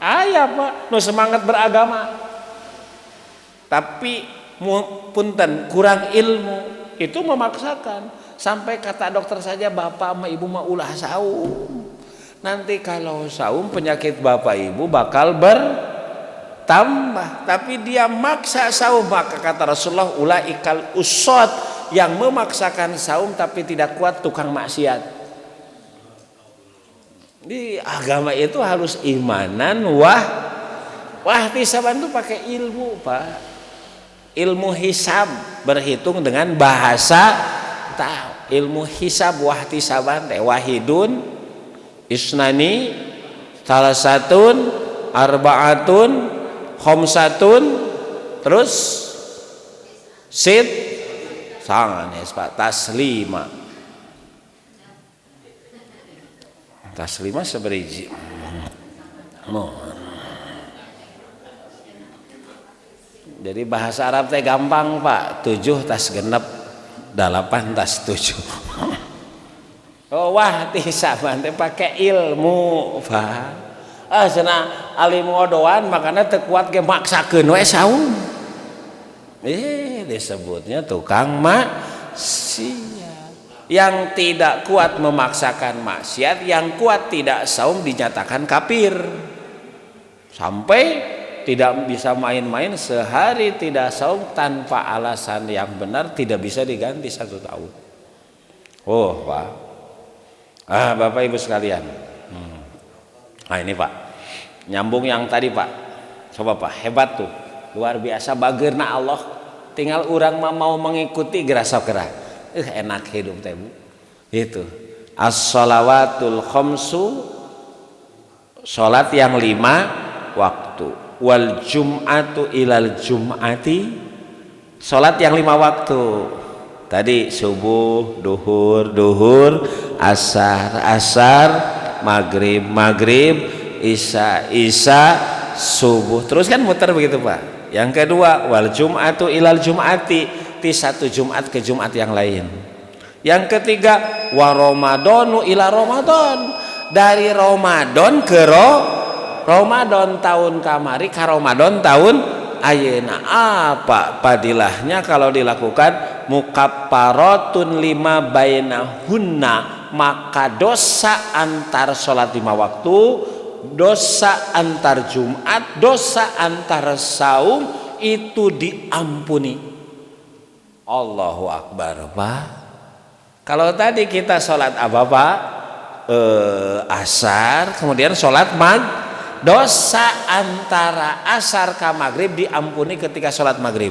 Aya Pak nu semangat beragama tapi punten kurang ilmu, itu memaksakan. Sampai kata dokter saja bapak sama ibu mah ulah saum, nanti kalau saum penyakit bapak ibu bakal bertambah. Tapi dia maksa saum, maka kata Rasulullah ulaikal usod, yang memaksakan saum tapi tidak kuat tukang maksiat. Di agama itu harus imanan wahtisaban itu pakai ilmu Pak, ilmu hisab, berhitung dengan bahasa tahu. Ilmu hisab wahtisaban teh wahidun isnani salasatun arbaatun khamsatun terus sit sangan Pak, taslima seberiji. Jadi bahasa Arab teh gampang Pak, 7 tas genep 8 tas 7. Oh wah tisaban teh pakai ilmu Pak. Cenah alim ngodoan makana teu kuat ge maksakeun we saum. Disebutnya tukang maksiat. Yang tidak kuat memaksakan maksiat, yang kuat tidak saum dinyatakan kafir. Sampai tidak bisa main-main, sehari tidak saum tanpa alasan yang benar tidak bisa diganti 1 tahun. Oh Pak, Bapak Ibu sekalian. Nah ini Pak, nyambung yang tadi Pak. Coba Pak, hebat tuh, luar biasa bageurna Allah. Tinggal orang mau mengikuti gerasa kerah. Enak hidup teh Bu. Itu as-shalawatul khamsu, salat yang 5 waktu, wal jum'atu ilal jum'ati, salat yang 5 waktu. Tadi subuh, duhur, asar, maghrib, isya, subuh. Terus kan muter begitu Pak. Yang kedua wal jum'atu ilal jum'ati, satu Jumat ke Jumat yang lain. Yang ketiga wa ramadhanu ila ramadan, dari Ramadan ke Ramadan tahun kamari ka Ramadan tahun ayeuna. Apa padilahnya kalau dilakukan? Mukaffaratun lima bainahunna, maka dosa antar sholat 5 waktu, dosa antar Jumat, dosa antar saum itu diampuni. Allahu Akbar, Pak. Kalau tadi kita sholat apa, Pak? Asar, kemudian sholat dosa antara asar ke maghrib diampuni ketika sholat maghrib.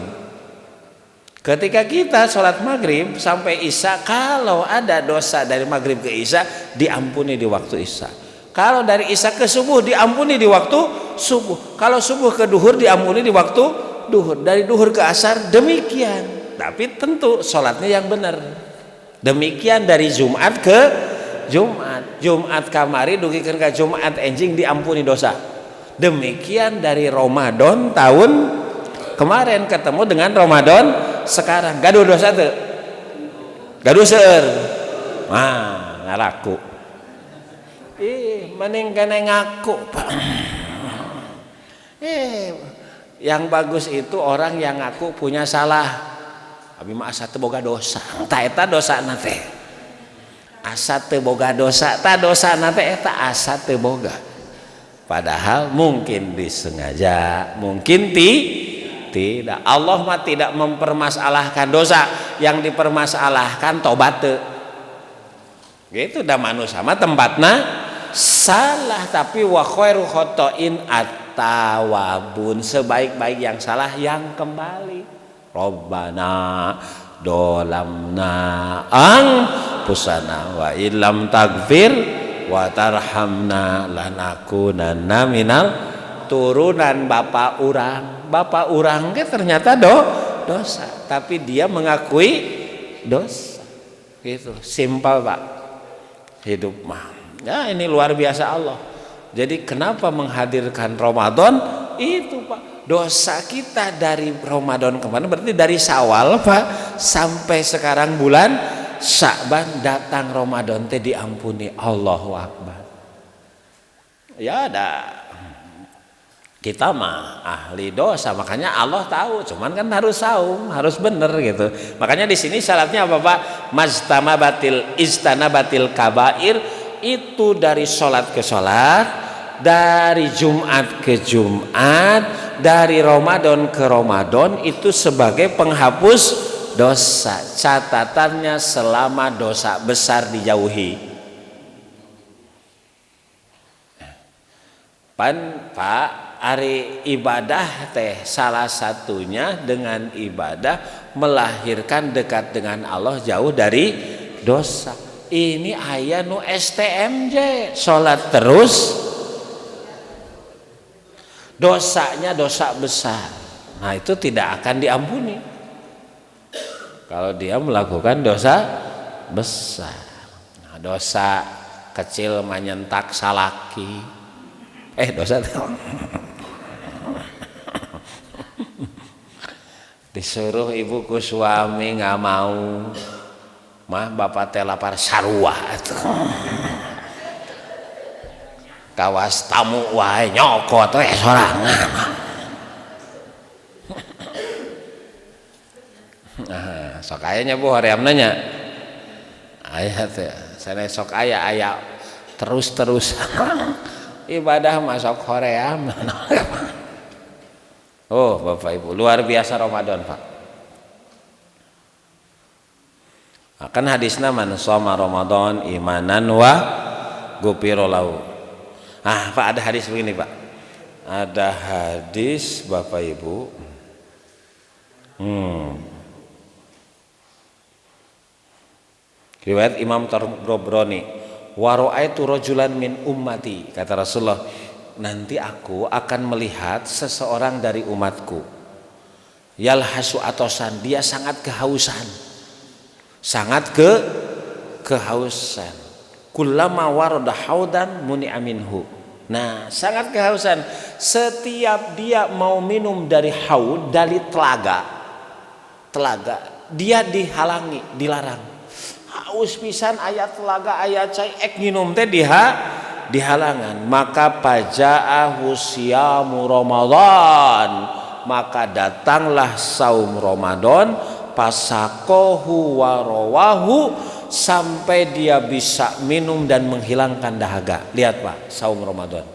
Ketika kita sholat maghrib sampai isya, kalau ada dosa dari maghrib ke isya diampuni di waktu isya. Kalau dari isya ke subuh diampuni di waktu subuh. Kalau subuh ke duhur diampuni di waktu duhur. Dari duhur ke asar demikian. Tapi tentu sholatnya yang benar. Demikian dari Jumat ke Jumat. Jumat kamari dugikeun ka Jumat enjing diampuni dosa. Demikian dari Ramadan tahun kemarin ketemu dengan Ramadan sekarang. Gaduh dosa teu? Gaduh seueur. Nah, ngalaku. Mending kena ngaku, Pak. Yang bagus itu orang yang ngaku punya salah. Abi mah asa teu boga dosa. Tah eta dosana teh. Asa teu boga dosa, tah dosana teh eta asa teu boga. Padahal mungkin disengaja, mungkin tidak. Allah mah tidak mempermasalahkan dosa, yang dipermasalahkan tobat teu. Gitu dah manusia mah tempatna salah, tapi wa khairu khotoin at-tawabun, sebaik-baik yang salah yang kembali. Rabbana dolamna anfusana wa illam tagfir wa tarhamna lanakunanna minal, turunan bapak urang ke ternyata dosa, tapi dia mengakui dosa. Gitu, simpel, Pak. Hidup mah. Ya, ini luar biasa Allah. Jadi kenapa menghadirkan Ramadan itu, Pak? Dosa kita dari Ramadan kemarin berarti dari Syawal, Pak, sampai sekarang bulan Sya'ban, datang Ramadan teh diampuni. Allahu Akbar. Ya ada. Kita mah ahli dosa, makanya Allah tahu, cuman kan harus saum, harus bener gitu. Makanya di sini syaratnya apa, Pak? Istanabatil kabair, itu dari sholat ke sholat, dari Jumat ke Jumat, dari Ramadan ke Ramadan, itu sebagai penghapus dosa. Catatannya selama dosa besar dijauhi. Pak, ari ibadah teh salah satunya dengan ibadah melahirkan dekat dengan Allah, jauh dari dosa. Ini aya nu STMJ, sholat terus dosanya dosa besar. Nah, itu tidak akan diampuni kalau dia melakukan dosa besar. Nah, dosa kecil menyentak salaki, dosa disuruh ibu ku suami nggak mau, mah bapak teh lapar sarua kawas tamu wae nyokot we sorangan. Nah, sok aya nya Bu hoream nanya. Aya teh, sana sok aya terus ibadah masuk hoream. Oh, Bapak Ibu, luar biasa Ramadan, Pak. Akan hadisna man shoma Ramadan imanan wa ghufira lahu. Pak, ada hadis begini, Pak. Ada hadis, Bapak Ibu. Riwayat Imam Tabrani, wa ra'aitu rajulan min ummati, kata Rasulullah, nanti aku akan melihat seseorang dari umatku, yalhasu atosan, dia sangat kehausan, kehausan, kullama warada haudan muni'a minhu. Nah, sangat kehausan, setiap dia mau minum dari haud, dari telaga dia dihalangi, dilarang. Haus pisan ayat telaga ayat cai ek minum teh dihalangan, maka paja'ahu siyamu Ramadan, maka datanglah saum Ramadan, pasakohu warawahu, sampai dia bisa minum dan menghilangkan dahaga. Lihat Pak, saum Ramadan.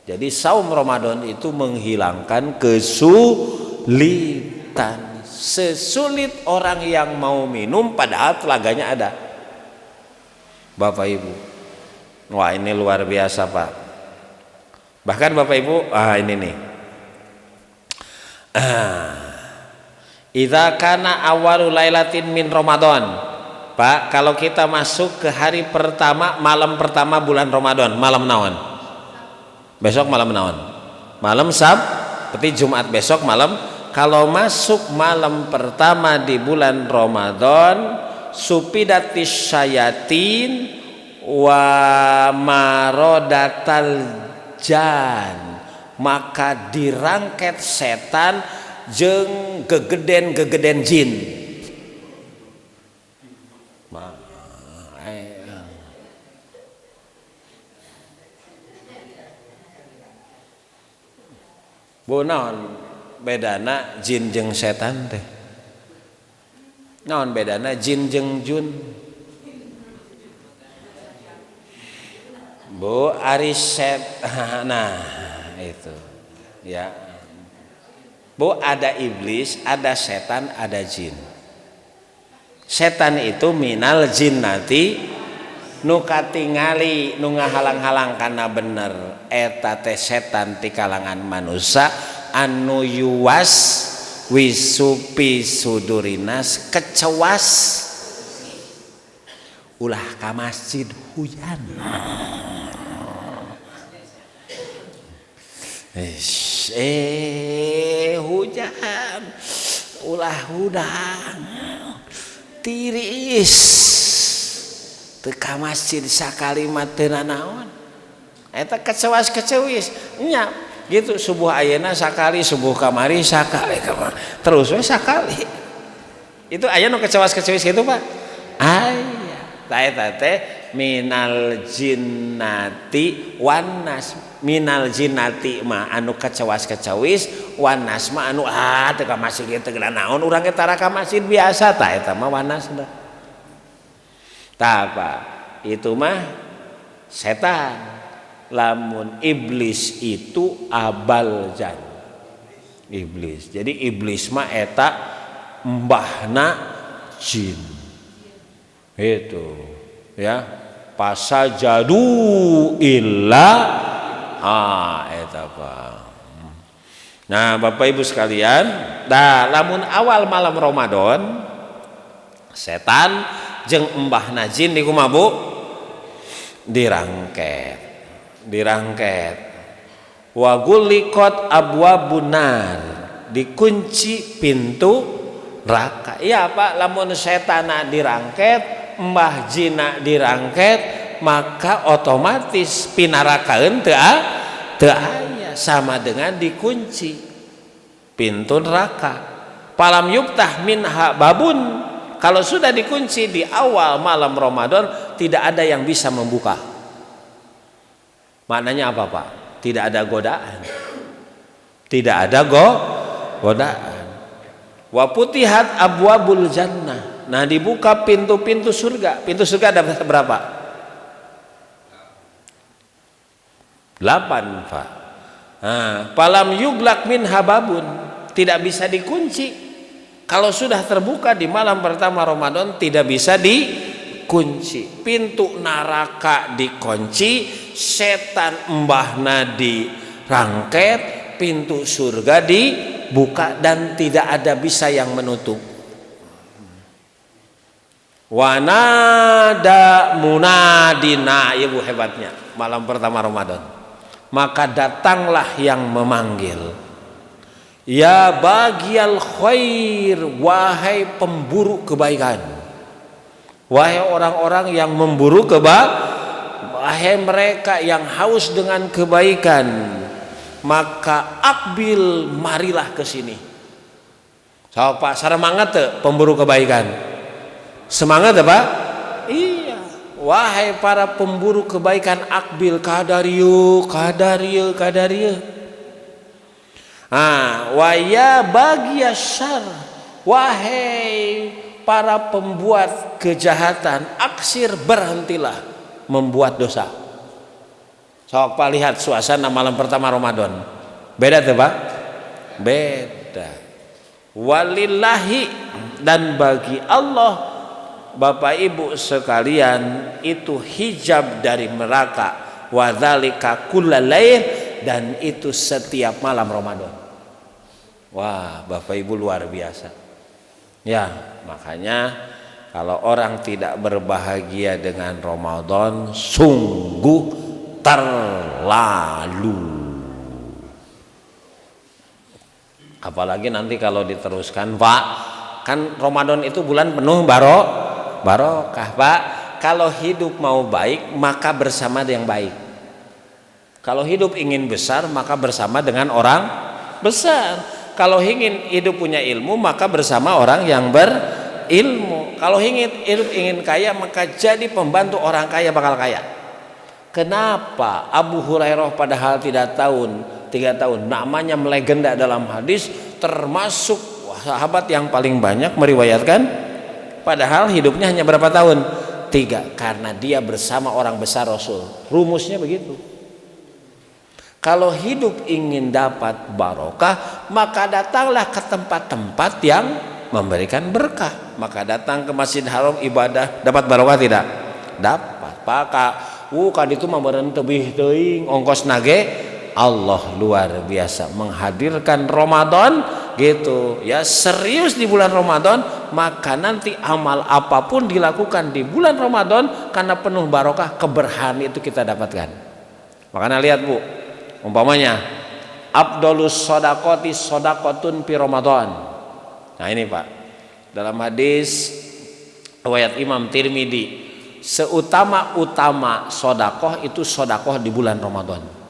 Jadi saum Ramadan itu menghilangkan kesulitan. Sesulit orang yang mau minum padahal telaganya ada. Bapak Ibu, wah ini luar biasa Pak. Bahkan Bapak Ibu, ini nih. Idza kana awwalu lailatin min Ramadan. Pak, kalau kita masuk ke hari pertama, malam pertama bulan Ramadan, malam naon? Besok malam naon? Malam seperti Jumat besok malam. Kalau masuk malam pertama di bulan Ramadan, supidatis syayatin wa marodatal jan, maka dirangket setan jeung gegeden jin. Bu naon bedana jin jeung setan teh? Naon bedana jin jeung jun? Bu ari nah itu ya. Bu ada iblis, ada setan, ada jin. Setan itu minal jinnati nu katingali nu ngahalang-halang kana bener, eta teh setan ti kalangan manusia anu yuwas wisupi sudurinas kecewas ulah ka masjid hujan. Hujan ulah hudang tiris teka masjid sakalimat teu naon eta kecewas-kecewis nya gitu. Subuh ayeuna sakali, subuh kamari sakali, terus we sakali. Itu aya nu kecewas-kecewis gitu Pak. Aya ta eta teh minal jinnati wanas. Minal jinnati mah anu kecewas-kecewis, wanas mah anu teu ka masjid teu naon, urang eta ka masjid biasa ta eta mah wanas dah. Tah Pak, itu mah setan. Lamun iblis itu abal jan. Iblis. Jadi iblis mah eta mbahna jin. Itu ya. Pasajadu illa eta Pak. Nah, Bapak Ibu sekalian, lamun awal malam Ramadan setan jeung embahna jin di kumaha Bu? Dirangket wa guliqat abwabun nar, dikunci pintu neraka. Iya Pak, lamun setana dirangket, embah jina dirangket, maka otomatis pinarakaeun teu aya, sama dengan dikunci pintu neraka. Palam yuftah minha babun, kalau sudah dikunci di awal malam Ramadan tidak ada yang bisa membuka. Maknanya apa Pak? Tidak ada godaan. Tidak ada godaan. Wa putihat abwabul jannah. Nah, dibuka pintu-pintu surga. Pintu surga ada berapa? 8 Pak. Nah, palam yuglak min hababun, tidak bisa dikunci. Kalau sudah terbuka di malam pertama Ramadan tidak bisa dikunci. Pintu neraka dikunci, setan embahna dirangket, pintu surga dibuka dan tidak ada bisa yang menutup. Wanada munadina, ibu hebatnya malam pertama Ramadan. Maka datanglah yang memanggil, ya bagial khair, wahai pemburu kebaikan, wahai orang-orang yang memburu wahai mereka yang haus dengan kebaikan, maka akbil, marilah ke sini. So Pak, semangat tuh pemburu kebaikan. Semangat ya Pak? Iya. wahai para pemburu kebaikan, akbil kadariyo wa ya bagi syarr, wahai para pembuat kejahatan, aksir, berhentilah membuat dosa. Sok Pak lihat suasana malam pertama Ramadan, beda tuh Pak, beda. Walillahi, dan bagi Allah Bapak Ibu sekalian, itu hijab dari neraka, wadzalika kullalail, dan itu setiap malam Ramadan. Wah, Bapak Ibu luar biasa. Ya, makanya kalau orang tidak berbahagia dengan Ramadan, sungguh terlalu. Apalagi nanti kalau diteruskan, Pak, kan Ramadan itu bulan penuh barokah, Pak. Kalau hidup mau baik, maka bersama yang baik. Kalau hidup ingin besar, maka bersama dengan orang besar. Kalau ingin hidup punya ilmu, maka bersama orang yang berilmu. Kalau ingin kaya, maka jadi pembantu orang kaya, bakal kaya. Kenapa Abu Hurairah padahal 3 tahun namanya melegenda dalam hadis, termasuk sahabat yang paling banyak meriwayatkan, padahal hidupnya hanya berapa tahun? 3. Karena dia bersama orang besar Rasul. Rumusnya begitu. Kalau hidup ingin dapat barokah, maka datanglah ke tempat-tempat yang memberikan berkah. Maka datang ke Masjid Haram ibadah, dapat barokah tidak? Dapat. Maka kan itu memberen tebih teuing ongkos nage. Allah luar biasa menghadirkan Ramadan gitu ya, serius di bulan Ramadan, maka nanti amal apapun dilakukan di bulan Ramadan karena penuh barokah, keberkahan itu kita dapatkan. Makanya lihat Bu, umpamanya Abdolus sodakoti sodakotun pi Ramadan. Nah ini Pak, dalam hadis riwayat Imam Tirmidzi, seutama-utama sodakoh itu sodakoh di bulan Ramadan.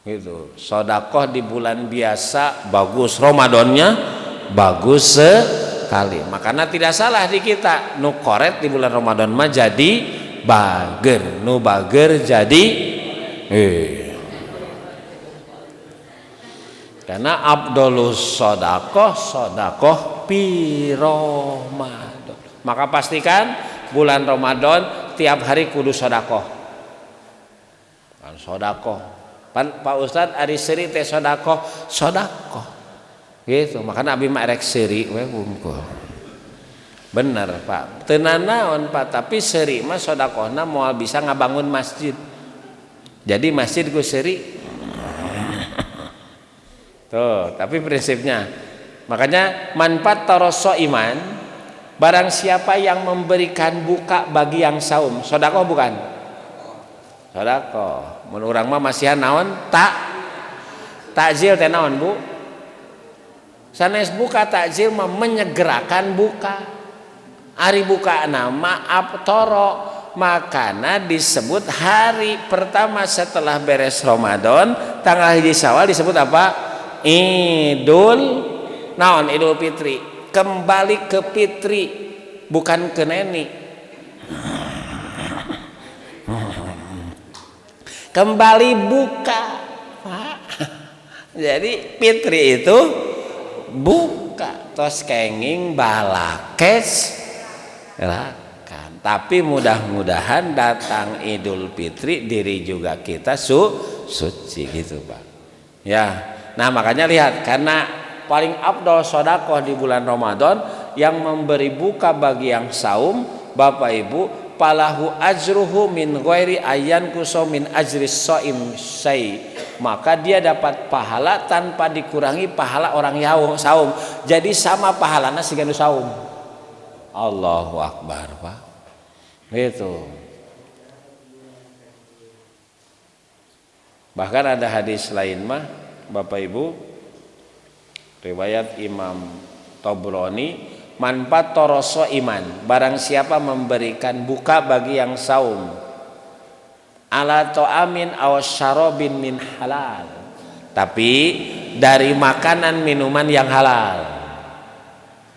Gitu. Sodakoh di bulan biasa bagus, Ramadannya bagus sekali. Makanya tidak salah di kita nu koret di bulan Ramadan mah jadi bager, nu bager jadi karena Abdolus sodakoh pi Ramadan. Maka pastikan bulan Ramadan tiap hari kudu sodakoh. Kan sodakoh. Pak Ustadz ari seri teh sodakoh. Gitu. Makanya abi mah rek seri we bungkul. Bener Pak. Teu naon Pak, tapi seri mah sodakohna moal bisa ngabangun masjid. Jadi masjid ku seri. Tuh, tapi prinsipnya. Makanya manfaat taroso iman, barang siapa yang memberikan buka bagi yang saum, sodakoh bukan? Sodakoh. Mun urang mah masihan naon? Takjil teh naon Bu? Sanes buka takjil mah menyegerakan buka. Ari buka nama aftoro, makana disebut hari pertama setelah beres Ramadan, tanggal 1 Syawal disebut apa? Idul Fitri. Kembali ke fitri, bukan ke neni. Kembali buka, Pak. Jadi fitri itu buka, tos kenging balakes rakan. Tapi mudah-mudahan datang Idul Fitri diri juga kita suci gitu Pak. Ya, nah makanya lihat, karena paling afdol sodakoh di bulan Ramadan yang memberi buka bagi yang saum, Bapak Ibu, palahu ajruhu min ghairi ayyan kuso min ajris shaim syai, maka dia dapat pahala tanpa dikurangi pahala orang yang saum. Jadi sama pahalana siga nu saum. Allahu akbar Pak. Gitu. Bahkan ada hadis lain mah Bapak Ibu, riwayat Imam Tabrani, manfaat toroso iman, barang siapa memberikan buka bagi yang saum, ala to'amin aw syarobin min halal, tapi dari makanan minuman yang halal,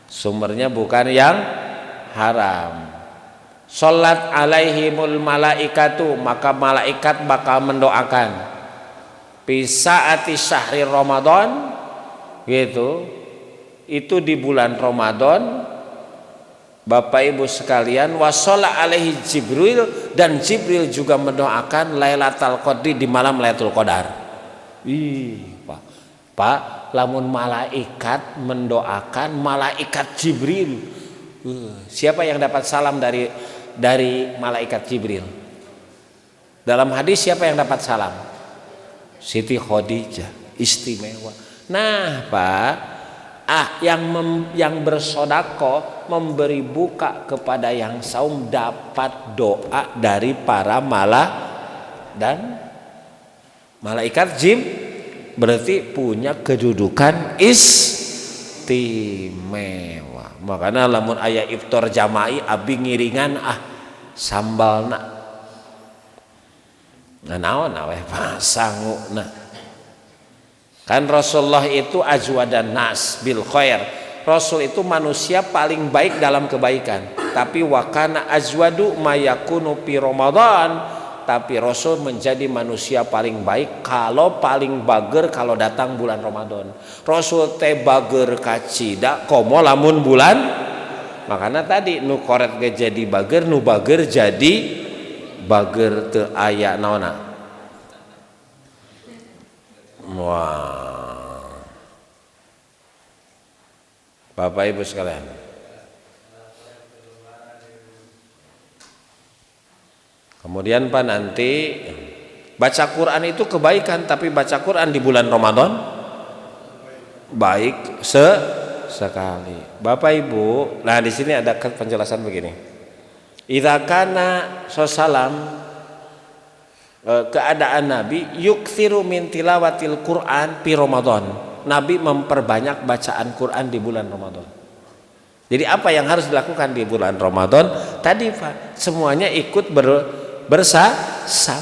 sumbernya bukan yang haram. Salat alaihimul malaikatu, maka malaikat bakal mendoakan. Fi saati syahri Ramadan, gitu. Itu di bulan Ramadan. Bapak Ibu sekalian, wasalla alaihi Jibril, dan Jibril juga mendoakan Lailatul Qadri di malam Lailatul Qadar. Pak, lamun malaikat mendoakan malaikat Jibril. Siapa yang dapat salam dari malaikat Jibril? Dalam hadis siapa yang dapat salam? Siti Khadijah, istimewa. Nah, Pak, yang bersedekah memberi buka kepada yang saum dapat doa dari para malaikat berarti punya kedudukan istimewa. Makanya lamun aya iftar jama'i abi ngiringan sambalna. Nah naon aweh pasanguna. Kan Rasulullah itu ajwadan nas bil khair. Rasul itu manusia paling baik dalam kebaikan. Tapi wakana ajwadu mayakunu fi Ramadan. Tapi Rasul menjadi manusia paling baik kalau paling bager kalau datang bulan Ramadan. Rasul teh bager kacida komo lamun bulan. Makanya tadi nu koret ge jadi bager, nu bager jadi bager teu aya naonna. Wah. Bapak Ibu sekalian. Kemudian Pak nanti baca Quran itu kebaikan, tapi baca Quran di bulan Ramadan baik sekali. Bapak Ibu, nah di sini ada penjelasan begini. Idza kana sallam keadaan Nabi yukthiru min tilawatil Quran fi Ramadan. Nabi memperbanyak bacaan Quran di bulan Ramadan. Jadi apa yang harus dilakukan di bulan Ramadan? Tadi Pak, semuanya ikut bersaum,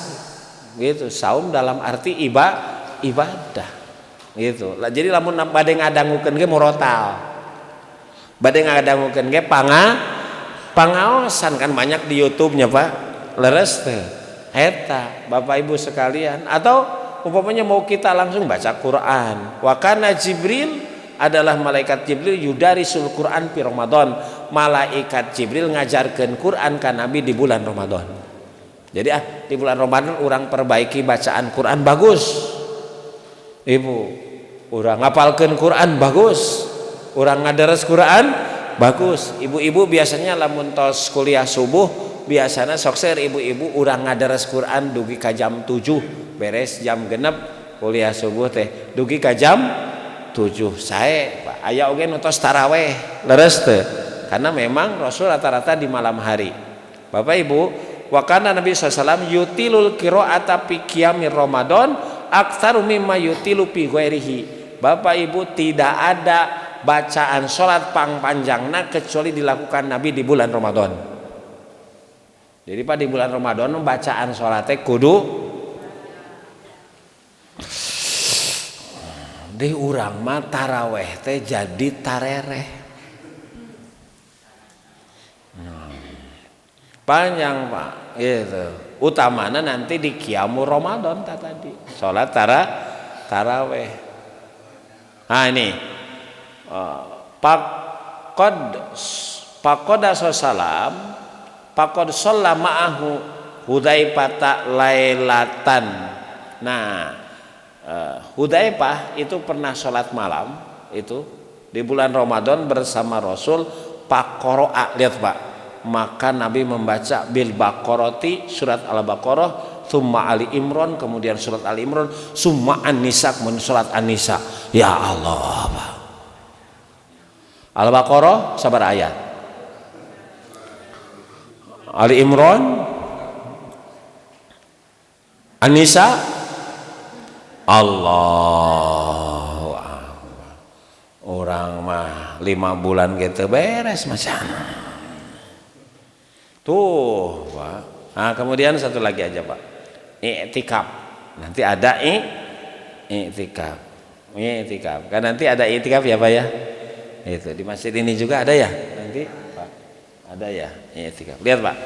gitu. Saum dalam arti ibadah, gitu. Jadi lamun bade ngadangukeun ge murotal, bade ngadangukeun ge pangaosan kan banyak di YouTube-nya Pak, leres teh. Eta Bapak Ibu sekalian, atau umpamanya mau kita langsung baca Quran. Wa kana Jibril adalah malaikat Jibril yudarisul Quran fi Ramadan. Malaikat Jibril ngajarkeun Quran ka Nabi di bulan Ramadan. Jadi di bulan Ramadan orang perbaiki bacaan Quran bagus. Ibu, orang ngapalkeun Quran bagus. Orang ngadares Quran bagus. Ibu-ibu biasanya lamun tos kuliah subuh biasanya sokser ibu-ibu orang ngadares Quran dugi ka jam 7, beres jam 6 kuliah subuh teh dugi ka jam 7. Sae aya oge nu tos taraweh leres teh. Karena memang Rasul rata-rata di malam hari. Bapak Ibu, wakana Nabi SAW yutilul qiraata fi qiyamir Ramadan aktsaru mimma yutilu fi ghairihi. Bapak Ibu, tidak ada bacaan salat panjangna kecuali dilakukan Nabi di bulan Ramadan. Jadi Pak di bulan Ramadan bacaan salatnya kudu di urang mah taraweh teh jadi tarereh. Panjang Pak, gitu. Utamanya nanti di qiyamul Ramadan tadi, sholat taraweh. Nah ini, Pakoda salam, pakod sholla ma'ahu Hudzaifah lailatan. Nah, Hudzaifah itu pernah sholat malam itu di bulan Ramadan bersama Rasul. Pakoroa, lihat Pak. Maka Nabi membaca bil Baqarati surat Al-Baqarah, summa Ali Imran, kemudian surat Ali Imran, summa An-Nisa, kemudian surat An-Nisa. Ya Allah, Pak. Al-Baqarah sabar ayat. Ali Imran, An-Nisa, Allahu Akbar. Orang mah 5 bulan gitu beres macam. Tuh Pak. Nah kemudian satu lagi aja Pak, i'tikaf. Nanti ada i'tikaf. Kan nanti ada i'tikaf ya Pak ya. Itu di masjid ini juga ada ya nanti Pak. Ada ya i'tikaf. Lihat Pak.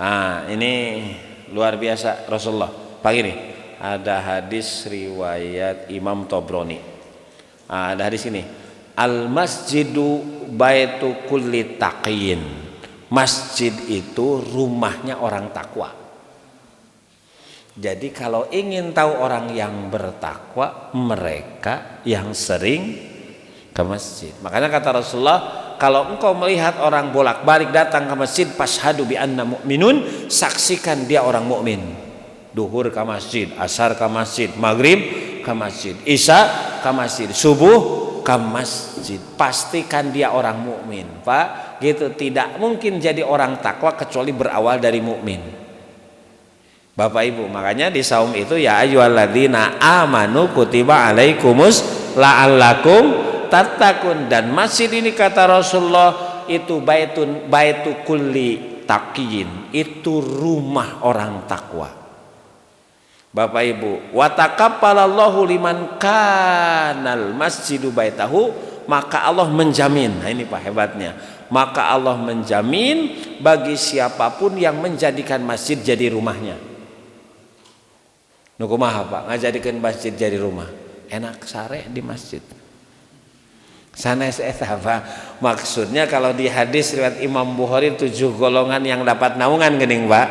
Nah, ini luar biasa Rasulullah. Pak ini ada hadis riwayat Imam Tobroni. Nah, ada hadis ini. Al masjidu baitu kulli taqiyin. Masjid itu rumahnya orang takwa. Jadi kalau ingin tahu orang yang bertakwa, mereka yang sering ke masjid. Makanya kata Rasulullah, kalau engkau melihat orang bolak-balik datang ke masjid, fashhadu bi anna mu'minun, saksikan dia orang mukmin. Duhur ke masjid, asar ke masjid, maghrib ke masjid, isya ke masjid, subuh ke masjid. Pastikan dia orang mukmin, Pak. Gitu, tidak mungkin jadi orang takwa kecuali berawal dari mukmin. Bapak Ibu, makanya di saum itu ya ayyuhalladzina amanu kutiba alaikumus la'allakum tattaqun. Dan masjid ini kata Rasulullah itu baitu kulli taqiyin, itu rumah orang takwa. Bapak Ibu, wa taqabbalallahu liman kanal masjidu baitahu, maka Allah menjamin. Nah ini Pak hebatnya. Maka Allah menjamin bagi siapapun yang menjadikan masjid jadi rumahnya. Nu kumaha Pak ngajadikeun masjid jadi rumah? Enak sare di masjid. Sanes eta apa? Maksudnya kalau di hadis riwayat Imam Bukhari 7 golongan yang dapat naungan geuning Pak.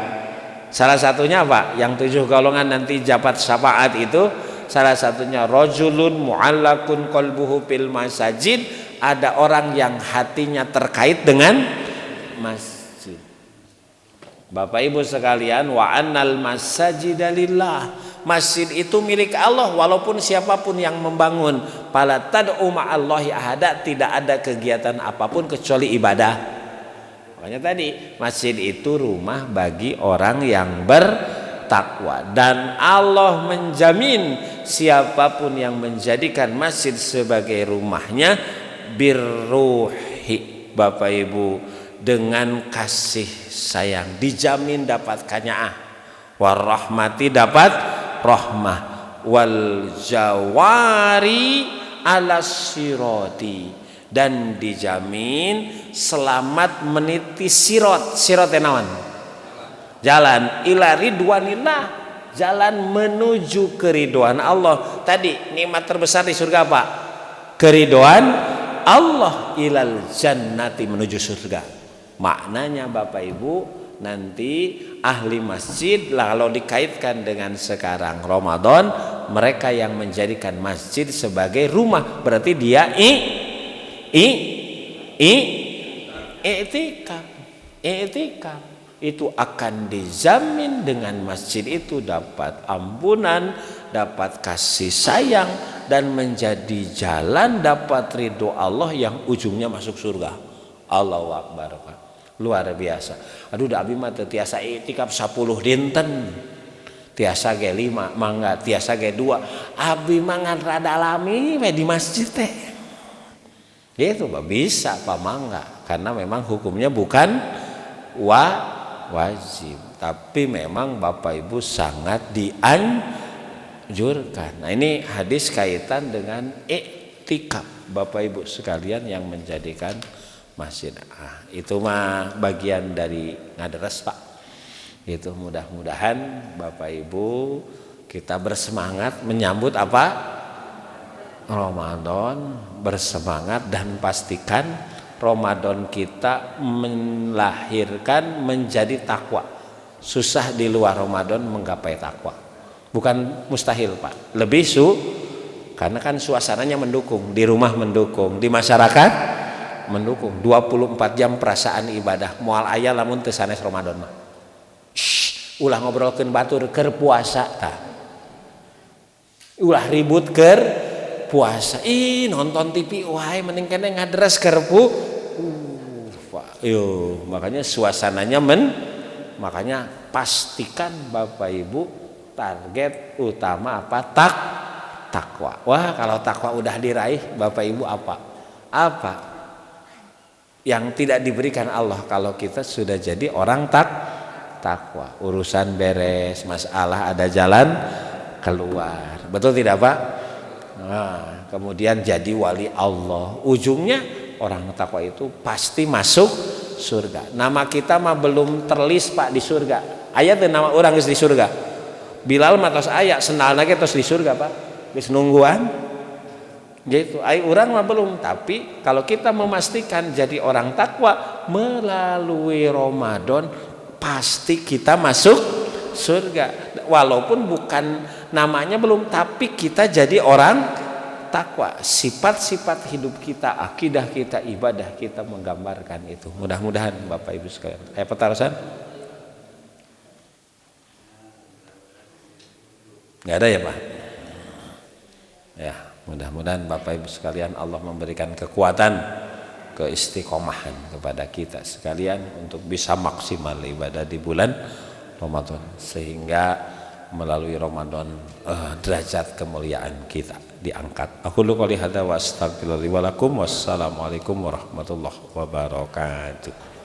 Salah satunya Pak, yang 7 golongan nanti dapat syafaat itu salah satunya rajulun mu'allakun qalbuhu fil masajid, ada orang yang hatinya terkait dengan masjid. Bapak Ibu sekalian, wa annal masajida lillah, masjid itu milik Allah walaupun siapapun yang membangun. Fala tad'u ma'allahi ahada, tidak ada kegiatan apapun kecuali ibadah. Makanya tadi masjid itu rumah bagi orang yang bertakwa, dan Allah menjamin siapapun yang menjadikan masjid sebagai rumahnya birruhi, Bapak Ibu, dengan kasih sayang dijamin dapatkannya warahmati, dapat rahmah, wal jawari ala siroti, dan dijamin selamat meniti sirot. Sirot naon? Jalan ila ridwanillah, jalan menuju keridhaan Allah. Tadi nikmat terbesar di surga apa? Keridhaan Allah, ilal jannati, menuju surga. Maknanya Bapak Ibu, nanti ahli masjid kalau dikaitkan dengan sekarang Ramadan, mereka yang menjadikan masjid sebagai rumah, berarti dia i'tikaf. Itu akan dijamin dengan masjid itu dapat ampunan, dapat kasih sayang, dan menjadi jalan dapat ridho Allah yang ujungnya masuk surga. Allahu Akbar Pak. Luar biasa. Aduh da abi mah teu tiasa i'tikaf 10 dinten. Tiasa ge 5, mangga tiasa ge 2. Abi mah ngan rada lami we di masjid teh. Itu Pak bisa Pak mangga, karena memang hukumnya bukan wajib, tapi memang Bapak Ibu sangat dianjurkan. Nah ini hadis kaitan dengan i'tikaf Bapak Ibu sekalian yang menjadikan masjid. Itu mah bagian dari ngaderes Pak. Itu mudah-mudahan Bapak Ibu kita bersemangat menyambut apa? Ramadan, bersemangat dan pastikan Ramadan kita melahirkan menjadi takwa. Susah di luar Ramadan menggapai takwa. Bukan mustahil Pak. Lebih karena kan suasananya mendukung, di rumah mendukung, di masyarakat mendukung. 24 jam perasaan ibadah. Moal aya lamun teu sanes Ramadan mah. Ulah ngobrolkeun batur keur puasa tah. Ulah ribut keur puasa. Nonton TV wae mending kene ngadres keur yo, makanya suasananya makanya pastikan Bapak Ibu target utama apa? Takwa. Wah, kalau takwa udah diraih Bapak Ibu apa yang tidak diberikan Allah kalau kita sudah jadi orang takwa. Urusan beres, masalah ada jalan keluar. Betul tidak Pak? Nah, kemudian jadi wali Allah. Ujungnya orang takwa itu pasti masuk surga. Nama kita mah belum terlis Pak di surga. Aya teh nama orang geus di surga. Bilal mah tos aya, sendalna ge tos di surga Pak. Geus nungguan. Gitu. Ai urang mah belum, tapi kalau kita memastikan jadi orang takwa melalui Ramadan pasti kita masuk surga. Walaupun bukan namanya belum, tapi kita jadi orang takwa. Sifat-sifat hidup kita, akidah kita, ibadah kita menggambarkan itu. Mudah-mudahan Bapak Ibu sekalian. Pertanyaan? Nggak ada ya Pak? Ya, mudah-mudahan Bapak Ibu sekalian Allah memberikan kekuatan, keistiqomahan kepada kita sekalian untuk bisa maksimal ibadah di bulan Ramadan, sehingga melalui Ramadan derajat kemuliaan kita diangkat. Aku lu qouli hadza wa astaghfirullahi wa lakum. Wassalamualaikum warahmatullahi wabarakatuh.